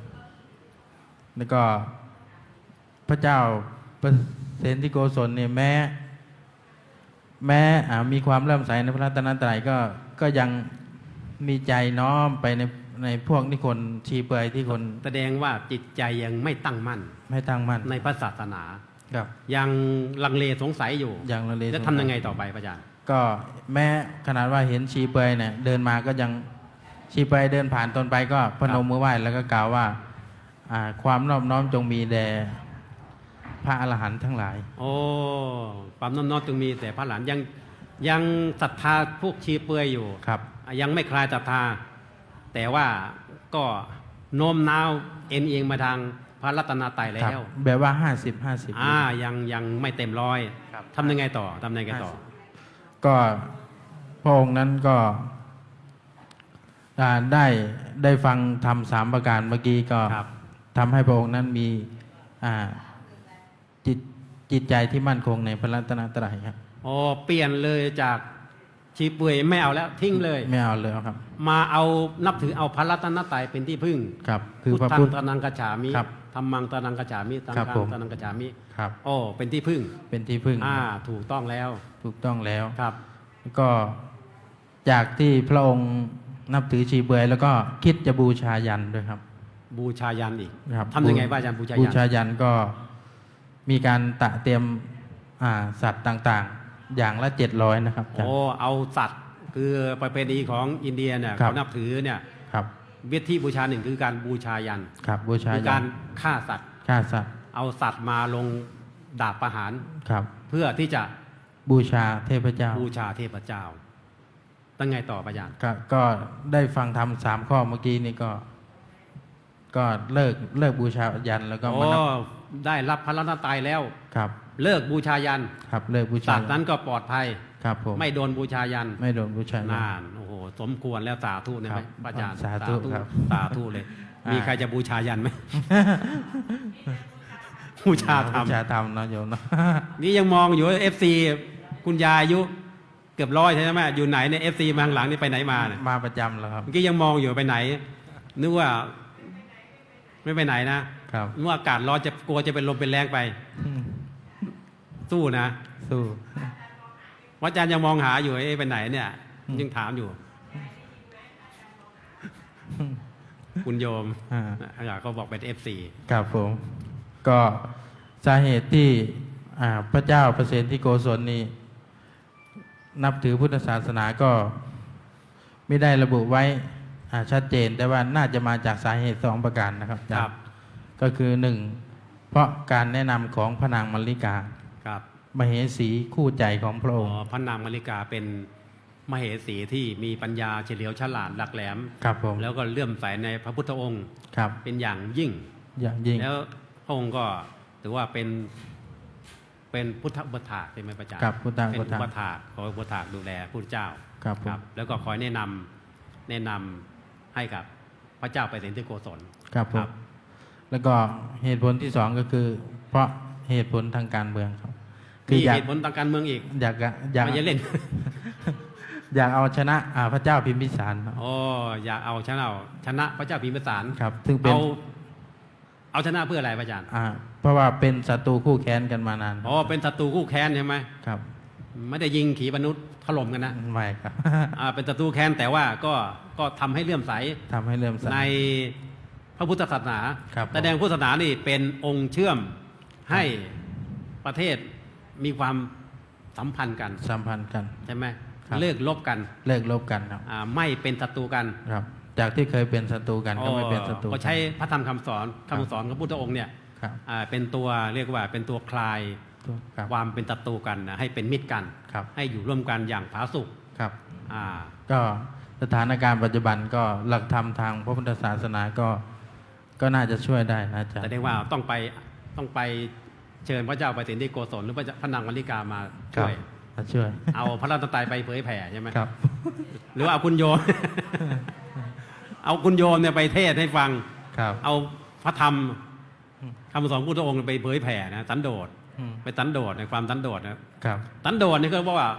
แล้วก็พระเจ้าประเสนที่โกศลเนี่ยแม้มีความเริ่อมใสในพระรัตนตรัยก็ยังมีใจน้อมไปในพวกนิคนชีเปลือยที่คน แสดงว่าจิตใจยังไม่ตั้งมั่น ไม่ตั้งมั่น ในพระศาสนา ครับ ยังลังเลสงสัยอยู่ อย่างละเล แล้วทำยังไงต่อไปพระอาจารย์ ก็แม้ขนาดว่าเห็นชีเปลือยเนี่ยเดินมาก็ยังชีเปลือยเดินผ่านตนไปก็พนมมือไหว้แล้วก็กล่าวว่าความนอบน้อมจงมีแด่พระอรหันต์ทั้งหลาย โอ้ความน้อมน้อมจึงมีแต่พระหลานยังศรัทธาพวกชีเปลือยอยู่ ครับ ยังไม่คลายศรัทธาแต่ว่าก็โน้มน้าวเอ็นเอียงมาทางพระรัตนตรัยแล้ ครับ ว แบบว่า50-50 ยังไม่เต็มร้อย ครับ ทำยังไงต่อทำยังไงต่อ ก็พระองค์นั้นก็ได้ฟังธรรม3 ประการเมื่อกี้ก็ ครับ ทำให้พระองค์นั้นมีจิตใจที่มั่นคงในพระรัตนตรัยครับ เปลี่ยนเลยจาก ชีเปลือยไม่เอาแล้วทิ้งเลย ไม่เอาเลยครับ มาเอานับถือเอาพระรัตนตรัยเป็นที่พึ่ง ครับ คือ พุท พระ ธั พุท ง ธ ตนังกัจฉามิ ครับ ธัมมังตนังกัจฉามิสัง ครับ ฆั ผ ง ม ตนังกัจฉามิ ครับ โอ้เป็นที่พึ่ง เป็นที่พึ่ง ถูกต้องแล้ว ถูกต้องแล้ว ครับ แล้วก็จากที่พระองค์นับถือชีเบอยแล้วก็คิดจะบูชายันด้วยครับ บูชายันอีก ครับ ทำยังไงบ้างอาจารย์บูชา บู ยัน ชายันก็มีการตะเตรียมสัตว์ต่างๆ อย่างละ700นะครับอาจาร โอ้ ย์ เอาสัตว์คือประเพณีของอินเดียเนี่ย ครับ เขานับถือเนี่ย ครับ วิธีบูชาหนึ่งคือการบูชายัน ครับบูชา คือ ยั กาน รฆ่าสัตว์ ฆ่าสัตว์ เอาสัตว์มาลงดาบประหาร ครับ เพื่อที่จะ บูชาเทพเจ้า บูชาเทพเจ้าตั้งไงต่ออาจารย์ ก็ได้ฟังธรรม3 ข้อเมื่อกี้นี่ก็เลิกบูชายันแล้วก็ โอ้ มานับ ได้รับพระรัตนตรัยแล้ว ครับ เลิกบูชายัน ครับเลิกบูชา สัตว์นั้นก็ปลอดภัย ครับผม ไม่โดนบูชายัน ไม่โดนบูชายัน นานโอ้โหสมควรแล้วสาธุนะ ค ไห รั ม บ อาจารย์ สาธุครับ สาธุเลย อ่ามี มีใครจะบูชายันไหม บูชาธรรม บูชาธรรมเนาะโยมเนาะ นี่ยังมองอยู่เอฟซีคุณยายอายุเกือบ100ใช่ไหมอยู่ไหนเนี่ยเอฟซีมาข้างหลังนี่ไปไหนมาเนี่ย มาประจำแล้วครับ เมื่อกี้ยังมองอยู่ไปไหนนึกว่าไม่ไปไหนนะครับ นึกว่าอากาศร้อนจะกลัวจะเป็นลมเป็นแรงไป สู้นะ สู้ ว่าอาจารย์ยังมองหาอยู่ไปไหนเนี่ย ยังถามอยู่ คุณโยม อยากเขาบอกเป็นF4 ครับผม ก็สาเหตุที่พระเจ้าประเสนที่โกศลนี้นับถือพุทธศาสนาก็ไม่ได้ระบุไว้ชัดเจน แต่ว่าน่าจะมาจากสาเหตุ2 ประการนะครับอาจารย์ ครับ ก็คือ 1. เพราะการแนะนำของพระนางมัลลิกา ครับ มเหสีคู่ใจของพระองค์ พระนางมาริกาเป็นมเหสีที่มีปัญญาเฉลียวฉลาดหลักแหลม ครับผม แล้วก็เลื่อมใสในพระพุทธองค์ ครับ เป็นอย่างยิ่ง อย่างยิ่ง แล้วพระองค์ก็ถือว่าเป็นพุทธอุปถากใช่ไหมพระอาจารย์ ครับพุทธ เป็น อุปถาก อุปถากขออุปถากดูแลพระเจ้า ครับผม แล้วก็คอยแนะนำให้กับพระเจ้าไปเสนที่โกศล ครับผม แล้วก็เหตุผลที่ 2 ก็คือ เพราะเหตุผลทางการเมืองครับ มี อยาก เหตุผลทางการเมืองอีก อยาก ไม่ใช่เล่น อยากเอาชนะพระเจ้าพิมพิสารครับ อ๋ออยากเอาชนะพระเจ้าพิมพิสาร ครับ ซึ่งเป็น เอาชนะเพื่ออะไรพระอาจารย์ เพราะว่าเป็นศัตรูคู่แค้นกันมานาน อ๋อเป็นศัตรูคู่แค้นใช่ไหม ครับ ไม่ได้ยิงขีปนาวุธถล่มกันนะ ไม่ครับ เป็นศัตรูแค้นแต่ว่าก็ทำให้เลื่อมใส ทำให้เริ่มใส ในพระพุทธศาสนา ครับ แสดงพุทธศาสนานี่เป็นองค์เชื่อมให้ประเทศมีความสัมพันธ์กัน สัมพันธ์กัน ใช่ไหม ครับ เลิกลบกัน เลิกลบกันครับ ไม่เป็นศัตรูกัน ครับ จากที่เคยเป็นศัตรูกันก็ไม่เป็นศัตรู ก็ใช้พระธรรมคำสอน ครับ คำสอนของพระพุทธองค์เนี่ย ครับ เป็นตัวเรียกว่าเป็นตัวคลาย ครับ ความเป็นศัตรูกันนะให้เป็นมิตรกัน ครับ ให้อยู่ร่วมกันอย่างผาสุก ครับ อ่า ก็สถานการณ์ปัจจุบันก็หลักธรรมทางพระพุทธศาสนาก็น่าจะช่วยได้นะอาจาร แต่ ย์ ได้ว่าต้องไปเชิญพระเจ้าไปสินธิโกศลหรือพระนางมัลลิกามา ครับ ช่วย มาช่วย เอาพระรัตนตรัยไปเผยแผ่ใช่ไหม ครับ หรือว่าเอาคุณโยม เอาคุณโยมเนี่ยไปเทศน์ให้ฟัง ครับ เอาพระธรรมคำสอนของพุทธองค์ไปเผยแผ่นะสันโดษ อืม ไปสันโดษในความสันโดษนะครับ สันโดษนี่ก็ว่า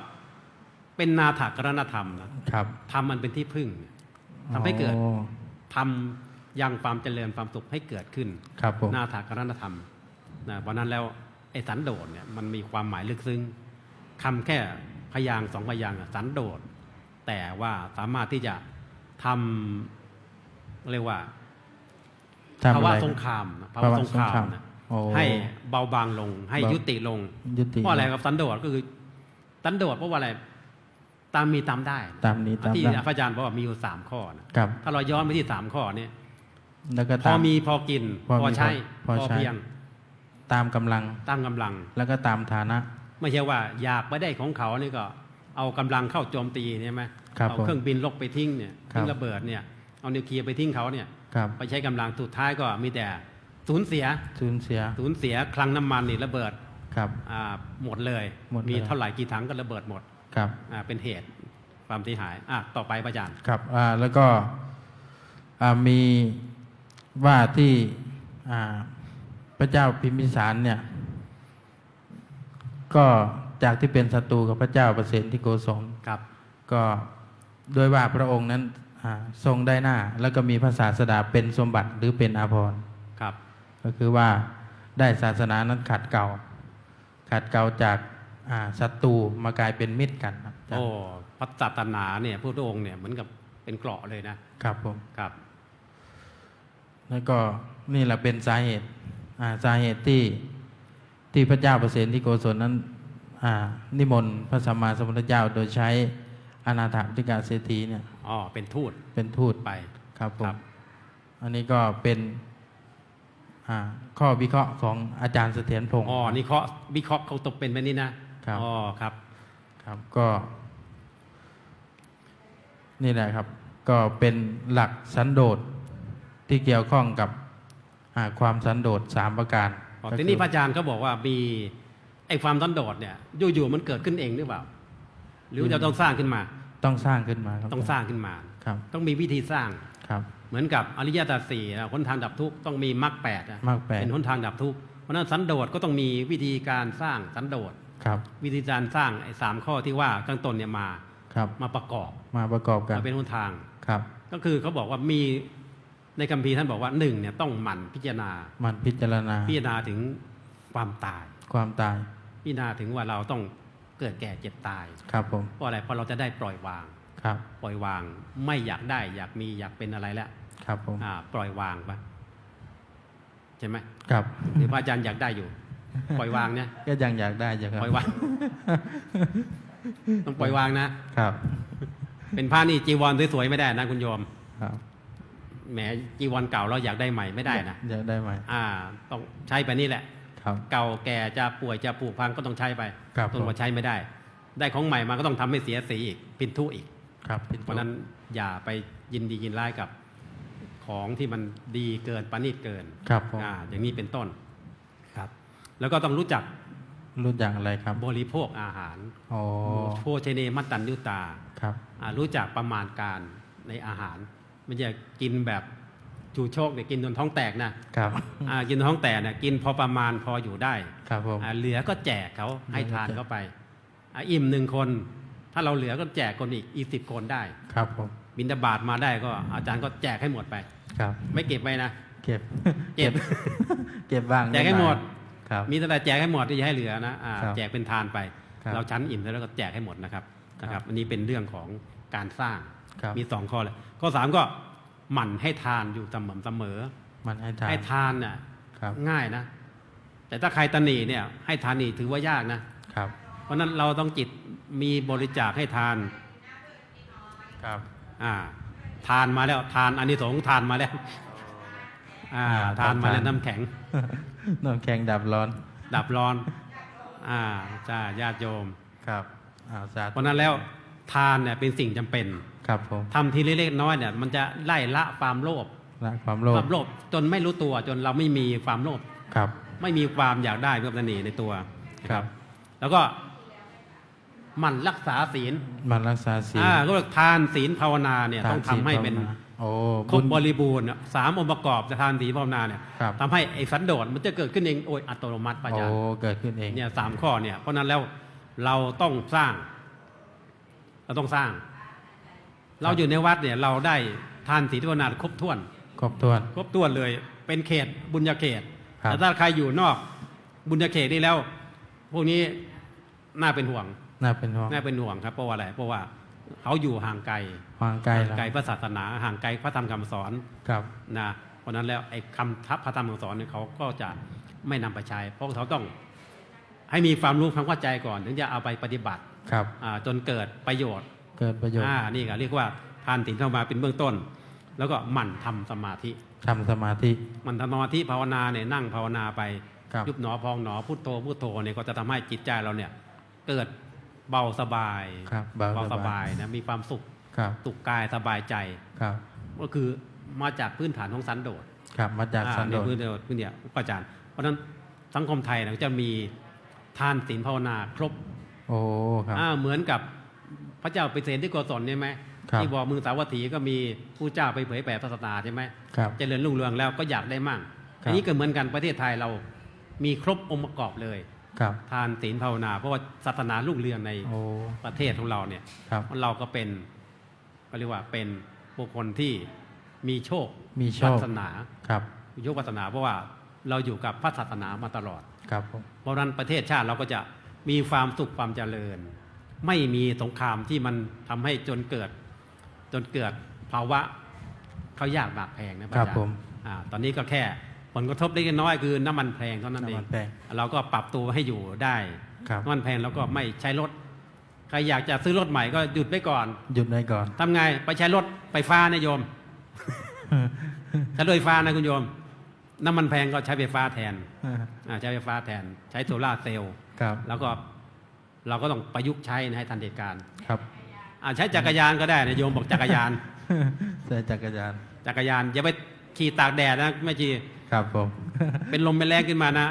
เป็นนาถกรณธรรมนะครับ ธรรมมันเป็นที่พึ่งทำให้เกิด อ๋อ ทำยังความเจริญความสุขให้เกิดขึ้น ครับผม นาถกรณธรรมนะเพราะนั้นแล้วไอ้สันโดษเนี่ยมันมีความหมายลึกซึ้งคำแค่พยางค์2 พยางค์สันโดษแต่ว่าสามารถที่จะทำเรียกว่า ทำ ภา อะ วะ ไร สงครามนะภา ภาว ะ ะ สงคราม สงคราม นะ โอ้ ให้เบาบางลง ให้ เบายุ ยุติลง ยุติ เพราะอะไรครับสันโดษก็คือสันโดษเพราะว่าอะไรตามมีตามได้ ตามนี้ตาม ที่ ได้ พระอาจารย์บอกว่ามีอยู่3 ข้อนะครับ ถ้าเราย้อนไปที่3 ข้อเนี่ย แล้วก็ พ ตา อ ม มีพอกิน พอมี ใช้ พอใช้ เพียง ตามกำลัง ตามกำลัง แล้วก็ตามฐานะ ไม่ใช่ว่าอยากไปได้ของเขานี่ก็เอากำลังเข้าโจมตีใช่ไหม ครับ เอา ผม เครื่องบินลบไปทิ้งเนี่ย ครับ ทิ้งระเบิดเนี่ยเอานิวเคลียร์ไปทิ้งเขาเนี่ย ครับ ไปใช้กำลังสุดท้ายก็มีแต่สูญเสีย สูญเสีย คลังน้ำมันนี่ระเบิด ครับ หมดเลย หมดเลย มีเท่าไหร่กี่ถังก็ระเบิดหมด ครับ เป็นเหตุความเสียหายต่อไปพระอาจารย์ ครับแล้วก็มีว่าที่พระเจ้าพิมพิสารเนี่ย ก็จากที่เป็นศัตรูกับพระเจ้าประเสนที่โกศล ครับ ก็โดยว่าพระองค์นั้นทรงได้หน้าแล้วก็มีพระศาสดาเป็นสมบัติหรือเป็นอาภรณ์ ครับ ก็คือว่าได้ศาสนานั้นขัดเกลาจากศัตรูมากลายเป็นมิตรกันครับ โอ้พระศาสนาเนี่ยพระองค์เนี่ยเหมือนกับเป็นเกราะเลยนะครับ ผม ครับ แล้วก็นี่แหละเป็นสาเหตุที่พระเจ้าประเสนที่โกศลนั้นนิมนต์พระสัมมาสัมพุทธเจ้าโดยใช้อนาถปิณกเศรษฐีเนี่ย อ๋อเป็นทูต เป็นทูต ไป ครับผ ครั ม บ อันนี้ก็เป็นข้อวิเคราะห์ของอาจารย์เสถียรพงศ์ อ๋อนี่วิเคราะห์เขาตกเป็นแบบนี้นะครับ อ๋อครับ ครับก็นี่แหละครับ ก็เป็นหลักสันโดษที่เกี่ยวข้องกับความสันโดษ3ประการ อ๋อ ก็ ที คื นี้พระอาจารย์ก็บอกว่ามีไอ้ความสันโดษเนี่ยอยู่ๆมันเกิดขึ้นเองหรือเปล่า หรือจะต้องสร้างขึ้นมา ต้องสร้างขึ้นมาครับ ต้องสร้างขึ้นมา ครับ ต้องมีวิธีสร้าง ครับ เหมือนกับอริยสัจสี่หนทางดับทุกข์ต้องมีมรรคแปด มรรคแปด เป็นหนทางดับทุกข์เพราะฉะนั้นสันโดษก็ต้องมีวิธีการสร้างสันโดษ ครับ วิธีการสร้างไอ้3ข้อที่ว่าข้างต้นเนี่ยมา ครับ ประกอบ มาประกอบกัน มาเป็นหนทาง ครับ ก็คือเขาบอกว่ามีในคัมภีร์ท่านบอกว่า1เนี่ยต้องหมั่นพิจารณา มันพิจารณา พิจารณาถึงความตาย ความตาย พิจารณาถึงว่าเราต้องเกิดแก่เจ็บตาย ครับผม เพราะอะไรเพราะเราจะได้ปล่อยวาง ครับ ปล่อยวางไม่อยากได้อยากมีอยากเป็นอะไรแล้ว ครับผม ปล่อยวางปะใช่ไหม ครับ หรือพระอาจารย์อยากได้อยู่ ปล่อยวางเนี่ย ก็ยังอยากได้อยู่ครับ ปล่อยวาง ต้องปล่อยวางนะ ครับ เป็นผ้านี่จีวรสวยๆไม่ได้นะคุณโยม ครับ แหมจีวรเก่าเราอยากได้ใหม่ไม่ได้นะ อยากได้ไหม ต้องใช้ไปนี่แหละ ครับ เก่าแก่จะป่วยจะผุพังก็ต้องใช้ไป ครับ ต้นว่าใช้ไม่ได้ ได้ของใหม่มาก็ต้องทำให้เสียสีอีกพินทุอีก ครับ เพราะนั้นอย่าไปยินดียินร้ายกับของที่มันดีเกินประณีตเกิน ครับผม อย่างนี้เป็นต้นครับ แล้วก็ต้องรู้จัก รู้จักอะไรครับ บริโภคอาหาร อ๋อ โภชเนมัตตัญญุตา ครับ รู้จักประมาณการในอาหารไม่ใช่กินแบบจูโชคเนี่ยกินจนท้องแตกนะครับ กินจนท้องแตกเนี่ยกินพอประมาณพออยู่ได้ ครับผม เหลือก็แจกเขาให้ทานเข้าไปอิ่ม1 คน ถ้าเราเหลือก็แจกคนอีก10 คนได้ ครับผม บิณฑบาตมาได้ก็อาจารย์ก็แจกให้หมดไป ครับ ไม่เก็บไว้นะ เก็บ เก็บ เก็บบ้าง แจกให้หมด ครับ มีแต่แจกให้หมดที่จะให้เหลือนะ ครับ แจกเป็นทานไป ครับ เราชั้นอิ่มแล้วก็แจกให้หมดนะครับ ครับ อันนี้เป็นเรื่องของการสร้าง ครับ มี2 ข้อเลยข้อ 3 ก็หมั่นให้ทานอยู่สม่ำเสมอ มันให้ทาน ให้ทานน่ะ ครับ ง่ายนะ แต่ถ้าใครตนีเนี่ยให้ทานนี่ถือว่ายากนะ ครับ เพราะนั้นเราต้องจิตมีบริจาคให้ทาน ครับ ทานมาแล้วทานอานิสงส์ทานมาแล้วทานมาแล้วน้ำแข็ง น้ำแข็งดับร้อน ดับร้อนจ้าญาติโยม ครับสาธุ เพราะนั้นแล้วทานเนี่ยเป็นสิ่งจำเป็น ครับผม ทำทีเล็กๆน้อยเนี่ยมันจะไล่ละความโลภ ละความโลภ ความโลภจนไม่รู้ตัวจนเราไม่มีความโลภ ครับ ไม่มีความอยากได้เพื่อตนีในตัว ครับ แล้วก็หมันรักษาศีล มันรักษาศีล ก็ทานศีลภาวนาเนี่ยต้องทำให้เป็น โอ้ คร บุ บ ญ บริบูรณ์3 องค์ประกอบจะทานศีลภาวนาเนี่ย ครับ ทำให้ไอ้สันโดษมันจะเกิดขึ้นเองโดยอัตโนมัติปัญ โอ้ ญา เกิดขึ้นเอง เนี่ย3 ข้อเนี่ยเพราะนั้นแล้วเราต้องสร้าง เราต้องสร้าง เราอยู่ในวัดเนี่ยเราได้ทานศีลภาวนาครบถ้วน ครบถ้วน ครบถ้วนเลยเป็นเขตบุญญาเขต ครับ แต่ถ้าใครอยู่นอกบุญญาเขตนี่แล้ว พวกนี้น่าเป็นห่วง น่าเป็นห่วง น่าเป็นห่วงครับเพราะว่าอะไรเพราะว่าเขาอยู่ห่างไกล ห่างไกล ห่าง แล้ว ไกลพระศาสนาห่างไกลพระธรรมคำสอน ครับ นะเพราะนั้นแล้วไอ้คำทัพพระธรรมคำสอนเนี่ยเขาก็จะไม่นำไปใช้เพราะเขาต้องให้มีความรู้ความเข้าใจก่อน ถึงจะเอาไปปฏิบัติ ครับ จนเกิดประโยชน์ เกิดประโยชน์ นี่ก็เรียกว่าทานศีลเข้ามาเป็นเบื้องต้น แล้วก็หมั่นทำสมาธิ ทำสมาธิ มันทำสมาธิภาวนาเนี่ยนั่งภาวนาไป ครับ ยุบหนอพองหนอพุทโธพุทโธเนี่ยก็จะทำให้จิตใจเราเนี่ยเกิดเบาสบาย ครับเบา สบายนะมีความสุข ครับ สุขกายสบายใจ ครับ ก็คือมาจากพื้นฐานของสันโดษ ครับมาจากสันโดษ ในพื้นเนี่ยอาจารย์เพราะฉะนั้นสังคมไทยเนี่ยจะมีทานศีลภาวนาครบ โอ้ครับ เหมือนกับพระเจ้าเปรตที่โกศลใช่ไหม ครับ ที่บอกเมืองสาวัตถีก็มีผู้เจ้าไปเผยแผ่ศาสนาใช่ไหม ครับ เจริญรุ่งเรืองแล้วก็อยากได้มั่ง ครับ อันนี้ก็เหมือนกันประเทศไทยเรามีครบองค์ประกอบเลย ครับ ทานศีลภาวนา เพราะว่าศาสนารุ่งเรืองใน โอ้ ประเทศของเราเนี่ย ครับ เราก็เป็นก็เรียกว่าเป็นบุคคลที่มีโชค มีโช วา ค สนา ครับ มีโชควาสนาเพราะว่าเราอยู่กับพระศาสนามาตลอด ครับผม เพราะฉะนั้นประเทศชาติเราก็จะมีความสุขความเจริญ ไม่มีสงครามที่มันทำให้จนเกิดภาวะเขายากหมากแพงนะพระ ครั อา บ จาร ผม ย์ตอนนี้ก็แค่ผลกระทบเล็กน้อยคือน้ำมันแพงเท่านั้นเอ น้ำมั ง นแพง เราก็ปรับตัวให้อยู่ได้ ครับ น้ำมันแพงแล้วก็ไม่ใช้รถใครอยากจะซื้อรถใหม่ก็หยุดไว้ก่อน หยุดไว้ก่อน ทำไงไปใช้รถไฟฟ้านะโยม ใช้รถไฟฟ้านะคุณโยม น้ำมันแพงก็ใช้ไฟฟ้าแทนใช้ไฟฟ้าแทน ใช้โซล่าร์เซลล์ ครับ แล้วก็เราก็ต้องประยุกต์ใช้ให้ทันเหตุการณ์ ครับ ใช้จักรยานก็ได้นะโยมบอกจักรยาน ใส่จักรยาน จักรยานอย่าไปขี่ตากแดดนะไม่ชี ครับผม เป็นลมเป็นแรงขึ้นมานะ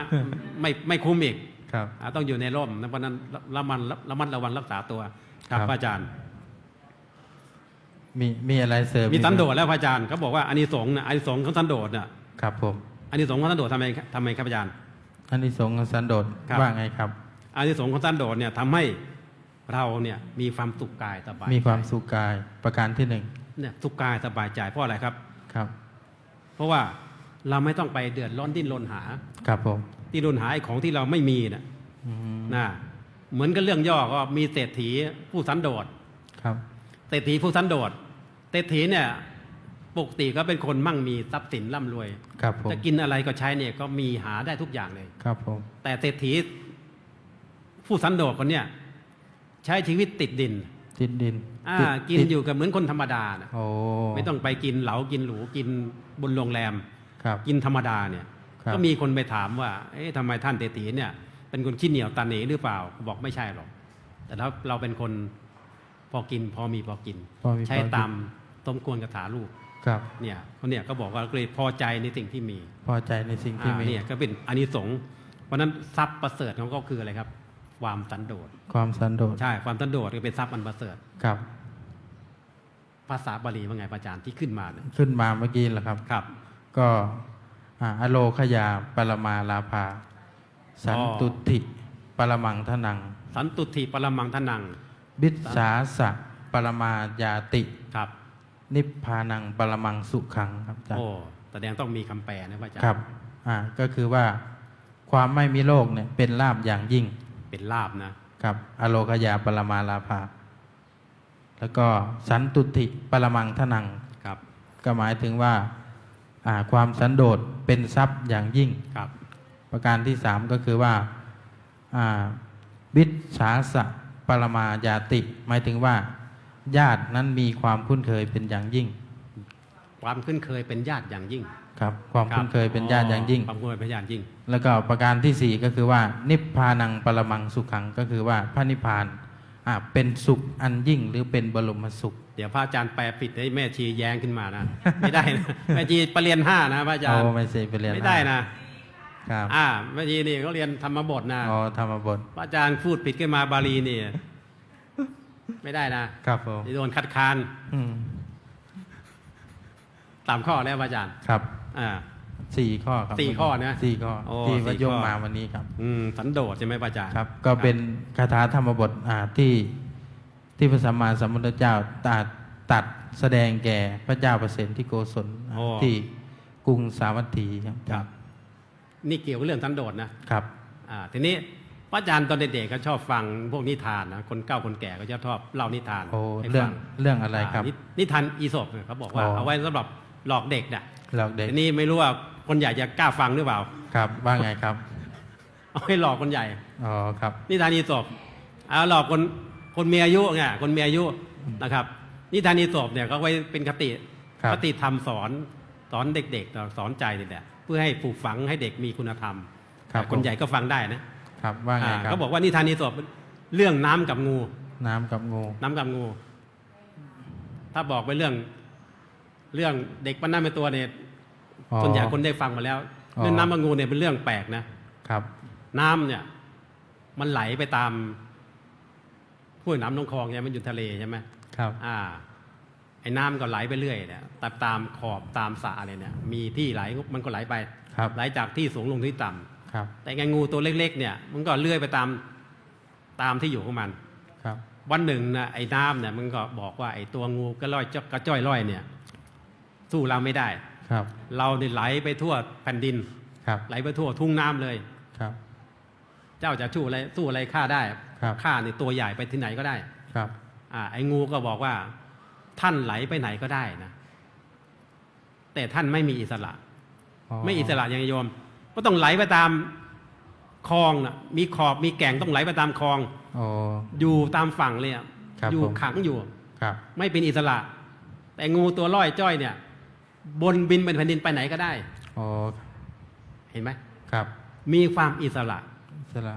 ไม่คุ้มอีก ครับ ต้องอยู่ในร่มนะเพราะนั้นระมัดระวังรักษาตัวครับ ครับ พระอาจารย์ มีอะไรเสริม มีสันโด อีก ษ ไห แล้วพระอาจารย์เขาบอกว่าอานิสงส์นะอานิสงส์ของสันโดษน่ะ ครับผม อานิสงส์ของสันโดษทำไมครับอาจารย์ อันนี้สงส์ของสันโดษ ครับ ว่าไงครับ อานิสงส์ของสันโดษเนี่ยทำให้เราเนี่ยมีความสุขกายสบาย มีความสุขกายประการที่หนึ่ง เนี่ยสุขกายสบายใจเพราะอะไรครับ ครับ เพราะว่าเราไม่ต้องไปเดือดร้อนดิ้นรนหา ครับผม ดิ้นรนหาไอ้ของที่เราไม่มีน่ะ อืม นะเหมือนกับเรื่องย่อก็มีเศรษฐีผู้สันโดษ ครับ เศรษฐีผู้สันโดษเศรษฐีเนี่ยปกติก็เป็นคนมั่งมีทรัพย์สินร่ำรวย ครับผม จะกินอะไรก็ใช้เนี่ยก็มีหาได้ทุกอย่างเลย ครับผม แต่เศรษฐีผู้สันโดษคนเนี่ยใช้ชีวิตติดดิน ติดดิน กินอยู่กับเหมือนคนธรรมดานะ โอ้ ไม่ต้องไปกินเหลากินหรูกินบนโรงแรม ครับ กินธรรมดาเนี่ย ครับ ก็มีคนไปถามว่า เอ๊ะทำไมท่านเศรษฐีเนี่ย เป็นคนขี้เหนียวตาเหนหรือเปล่าบอกไม่ใช่หรอก แต่เราเป็นคนพอกินพอมีพอกิน พอมี ใช้ พอกิน ตามสมควรกับฐาลูก ครับ เนี่ยเขาเนี่ยก็บอกว่าเลยพอใจในสิ่งที่มี พอใจในสิ่งที่มี เนี่ยก็เป็นอานิสงส์เพราะฉะนั้นทรัพย์ประเสริฐของเขาคืออะไรครับ ความสันโดษ ความสันโดษ ใช่ความสันโดษก็เป็นทรัพย์อันประเสริฐ ครับ ภาษาบาลีว่าไงพระอาจารย์ที่ขึ้นมาเนี่ย ขึ้นมาเมื่อกี้แหละครับ ครับ ก็อโลคยาปรมาลาภา สันตุติปรมังทนัง สันตุทิปรมังทนัง บิสสาสะปรมายาติ ครับ นิพพานังปรมังสุขังครับอาจารย์ โอ้แสดงต้องมีคำแปลนะพระอาจารย์ ครับก็คือว่าความไม่มีโลกเนี่ยเป็นลาภอย่างยิ่ง เป็นลาบนะ ครับอโลคยาปรมาลาภา แล้วก็สันตุติปรมังทนัง ครับ ก็หมายถึงว่าความสันโดษเป็นทรัพย์อย่างยิ่ง ครับ ประการที่สามก็คือว่าวิสาสะปรมายาติ หมายถึงว่า ญาตินั้นมีความคุ้นเคยเป็นอย่างยิ่ง ความคุ้นเคยเป็นญาติอย่างยิ่ง ครับความคุ้นเคยเป็นญาติอย่างยิ่ง ความคุ้นเคยเป็นญาติยิ่ง แล้วก็ประการที่สี่ก็คือว่า นิพพานังปรมังสุขังก็คือว่าพระนิพพานเป็นสุขอันยิ่งหรือเป็นบรมสุข เดี๋ยวพระอาจารย์แปลผิดให้แม่ชีแย้งขึ้นมานะ ไม่ได้นะ แม่ชีประเรียน5นะพระอาจารย์ ไม่ใช่ไปเรียน ไม่ได้นะครับ แม่ชีนี่เขาเรียนธรรมบทนะ อ๋อธรรมบท พระอาจารย์พูดผิดขึ้นมาบาลีนี่ ไม่ได้นะครับ ผม จะโดนคัดค้าน อืม ตามข้อแล้วพระอาจารย์ ครับ อ่า 4 ข้อครับ 4ข้อนะ 4 ข้อ โอ้ ที่ 4 ว่าโยก ข้อ มาวันนี้ครับ สันโดษใช่ไหมพระอาจารย์ ครับ ก็เป็นคาถาธรรมบทที่พระสัมมาสัมพุทธเจ้าตัดแสดงแก่พระเจ้าประเสนที่โกศล โอ้ ที่กรุงสาวัตถีครับ ครับ นี่เกี่ยวกับเรื่องสันโดษนะครับ ทีนี้พระอาจารย์ตอนเด็กๆก็ชอบฟังพวกนิทานนะคนเก่าคนแก่ก็จะชอบเล่านิทาน โอ้ ให้ เรื่อ ฟั ง ง เรื่องอะไรครับ นิทานอีสปเนี่ยเขาบอกว่า อ๋อ เอาไว้สำหรับหลอกเด็กเนี่ย เราเด็ก ทีนี้ไม่รู้ว่าคนใหญ่จะกล้าฟังหรือเปล่า ครับว่าไงครับ เอาให้หลอกคนใหญ่ อ๋อครับ นิทานอีสปเอาหลอกคนมีอายุไงคนมีอายุนะครับ นิทานอีสปเนี่ยก็ไว้เป็นคติ ครับ คติธรรมสอนเด็กๆสอนใจนี่แหละเพื่อให้ปลูกฝังให้เด็กมีคุณธรรม ครับ คนใหญ่ก็ฟังได้นะ ครับว่าไงครับ เขาบอกว่านิทานอีสปเรื่องน้ำกับงู น้ำกับงู น้ำกับงู ถ้าบอกไปเรื่องเด็กปั้นน้ำเป็นตัวเนี่ย อ๋อ ส่วนใหญ่คนได้ฟังมาแล้ว อ๋อ เรื่องน้ำกับงูเนี่ยเป็นเรื่องแปลกนะครับ น้ำเนี่ย มันไหลไปตามห้วยน้ำลงคลองใช่ไหมมันอยู่ทะเลใช่ไหม ครับ ไอ้น้ำก็ไหลไปเรื่อยเนี่ยตามขอบตามสระอะไรเนี่ย มีที่ไหลมันก็ไหลไป ครับ ไหลจากที่สูงลงที่ต่ ครับ แต่ไงงูตัวเล็กๆเนี่ยมันก็เลื่อยไปตามที่อยู่ของมัน ครับ วันหนึ่งนะไอ้น้ำเนี่ยมันก็บอกว่าไอ้ตัวงูกระจ้อยร่อยเนี่ยสู้เราไม่ได้ ครับ เราเนี่ยไหลไปทั่วแผ่นดิน ครับ ไหลไปทั่วทุ่งน้ำเลย ครับ เจ้าจะสู้อะไรข้าได้ ครับ ข้าเนี่ยตัวใหญ่ไปที่ไหนก็ได้ ครับ ไอ้งูก็บอกว่า ท่านไหลไปไหนก็ได้นะแต่ท่านไม่มีอิสระ ไม่อิสระอย่างโยม ก็ต้องไหลไปตามคลองนะมีขอบมีแก่งต้องไหลไปตามคลอง อ๋อ อยู่ตามฝั่งเลยอะ ครับ อยู่ ผม ขังอยู่ ครับ ไม่เป็นอิสระ แต่งูตัวล่อยจ้อยเนี่ย บนบินเป็นแผ่นดินไปไหนก็ได้ อ๋อ เห็นไหม ครับ มีความอิสระ สละ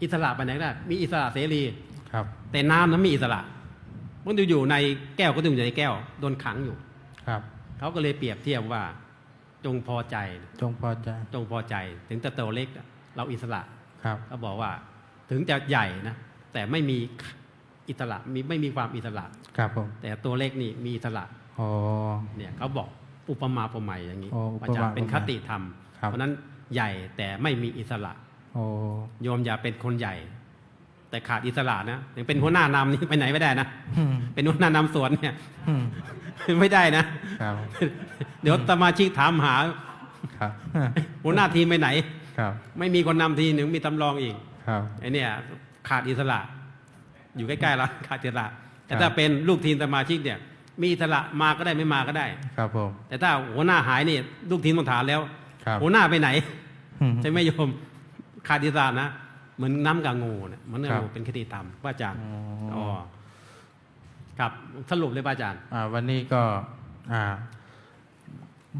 อิสระไปไหนก็ได้ มีอิสระเสรี ครับ แต่น้ำนั้นมีอิสระมันอยู่ในแก้วก็ต้องอยู่ในแก้วโดนขังอยู่ ครับ เขาก็เลยเปรียบเทียบว่าจงพอใจ จงพอใจ จงพอใจถึงจะตัวเล็กเราอิสระ ครับ เขาบอกว่าถึงจะใหญ่นะแต่ไม่มีอิสระไม่มีความอิสระ ครับผม แต่ตัวเล็กนี่มีอิสระ อ๋อ เนี่ยเขาบอกอุปมาอุปไมยอย่างนี้ อ๋ออุปมา อาจารย์เป็น อุป ค ไมย ติธรรม ครับ เพราะนั้นใหญ่แต่ไม่มีอิสระ โอ้ โยมอย่าเป็นคนใหญ่ แต่ขาดอิสระนะอย่างเป็นหัวหน้านำนี่ไปไหนไม่ได้นะ อืม เป็นหัวหน้านำสวนเนี่ย อืม ไม่ได้นะ ครับ เดี๋ยวสมาชิกถามหา ครับ หัวหน้าทีมไปไหน ครับ ไม่มีคนนำทีหนึ่งมีตำรองอีก ครับ ไอ้เนี่ยขาดอิสระ อยู่ใกล้ๆเราขาดอิสระ แต่ ครับ ถ้าเป็นลูกทีมสมาชิกเนี่ย มีอิสระมาก็ได้ไม่มาก็ได้ ครับผม แต่ถ้าหัวหน้าหายนี่ลูกทีมต้องถามแล้ว ครับ หัวหน้าไปไหน อืม ใช่ไหมโยมขาดอิสระนะเหมือนน้ำกับงูเนี่ยเหมือนกับ ครับ งูเป็นคติธรรมว่าอาจารย์ อ๋อ อ๋อครับสรุปเลยว่าอาจารย์ วันนี้ก็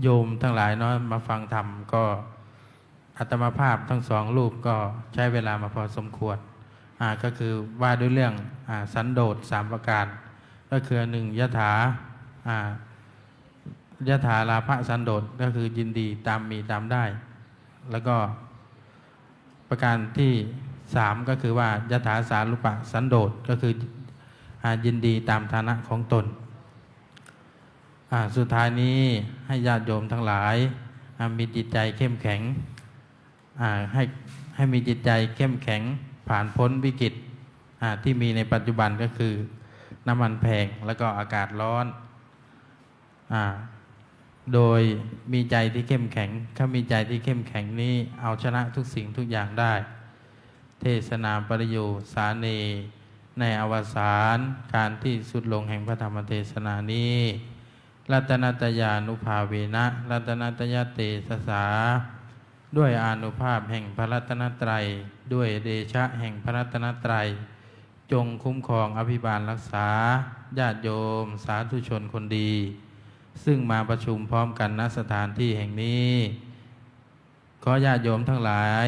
โยมทั้งหลายเนาะมาฟังธรรมก็อาตมาภาพทั้งสองรูปก็ใช้เวลามาพอสมควรก็คือว่าด้วยเรื่องสันโดษสามประการ ก็คือหนึ่งยถายถาลาภสันโดษก็คือยินดีตามมีตามได้ แล้วก็ประการที่สามก็คือว่ายถาสารุปะสันโดษก็คือยินดีตามฐานะของตนสุดท้ายนี้ให้ญาติโยมทั้งหลายมีจิตใจเข้มแข็งให้มีจิตใจเข้มแข็งผ่านพ้นวิกฤตที่มีในปัจจุบันก็คือน้ำมันแพงแล้วก็อากาศร้อนโดยมีใจที่เข้มแข็งถ้ามีใจที่เข้มแข็งนี้เอาชนะทุกสิ่งทุกอย่างได้ เทศนาปริยูสาเนในอวสานการที่สุดลงแห่งพระธรรมเทศนานี้รัตนัตยานุภาเวนะรัตนัตยเตสสาด้วยอานุภาพแห่งพระรัตนตรัยด้วยเดชะแห่งพระรัตนตรัยจงคุ้มครองอภิบาลรักษาญาติโยมสาธุชนคนดี ซึ่งมาประชุมพร้อมกันณสถานที่แห่งนี้ขอญาติโยมทั้งหลาย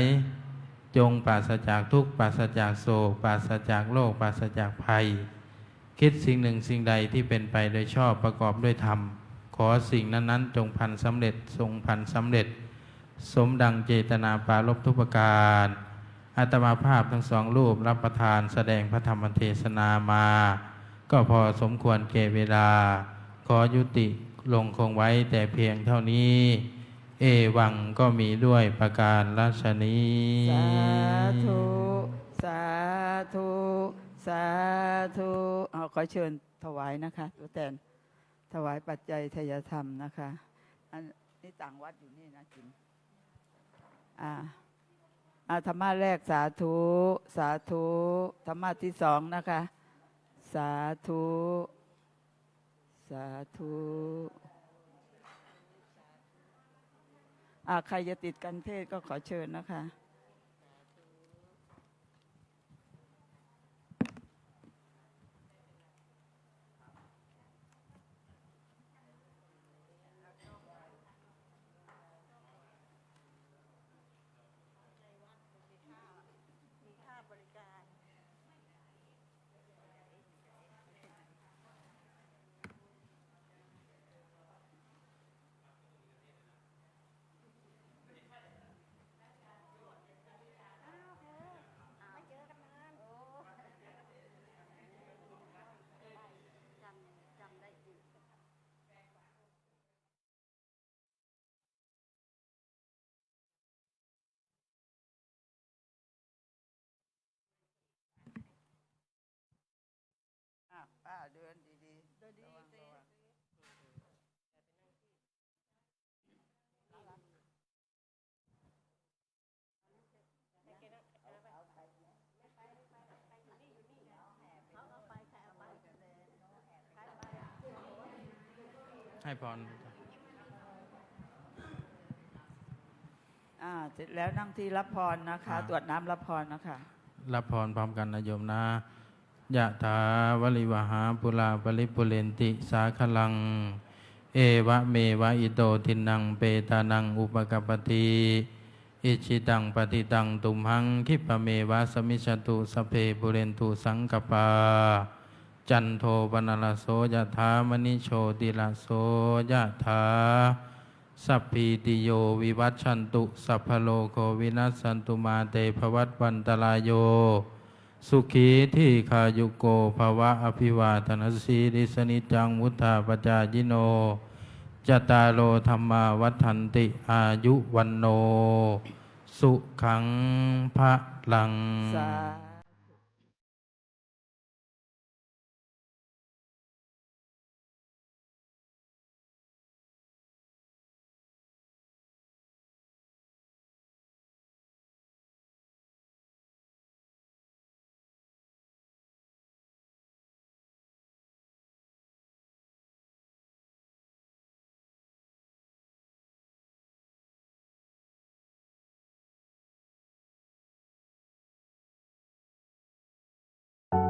จงปราศจากทุกข์ปราศจากโศกปราศจากโรคปราศจากภัยคิดสิ่งหนึ่งสิ่งใดที่เป็นไปโดยชอบประกอบด้วยธรรมขอสิ่งนั้นๆจงพันสำเร็จทรงพันสำเร็จสมดังเจตนาปรารภทุกประการอาตมาภาพทั้งสองรูปรับประทานแสดงพระธรรมเทศนามาก็พอสมควรแก่เวลาขอยุติลงคงไว้แต่เพียงเท่านี้เอวังก็มีด้วยประการราชนี้ สาธุ สาธุ สาธุเอาขอเชิญถวายนะคะตัวแทนถวายปัจจัยทายธรรมนะคะอันนี้ต่างวัดอยู่นี่นะจิมธรรมะแรกสาธุ สาธุธรรมะที่สองนะคะ สาธุ สาธุใครจะติดกันเทศก็ขอเชิญนะคะ ให้พร เสร็จแล้วนั่งที่รับพรนะคะ ตรวจน้ำรับพรนะคะ รับพรพร้อมกันนะโยมนะยะถาวลิวหาปุราปริปุเรนติสาคลัง เอวะเมวะอิโตทินังเปตานังอุปกปปติอิชิตังปฏิตังตุมหังคิปะเมวะสมิจตุสพเพปุเรนตุสังกปาจันโทปนลโสยะถามณิโชติลโสยะถาสัพพีติโยวิวัชชันตุสัพพโลโควินัสสันตุมาเตภวัตวันตรายโยสุขีที่ขายุโกภวะอภิวาทนาสีริสนิจังมุทธาปจายิโนจตารโลธรรมาวัฏันติอายุวันโนสุขังพระลัง สา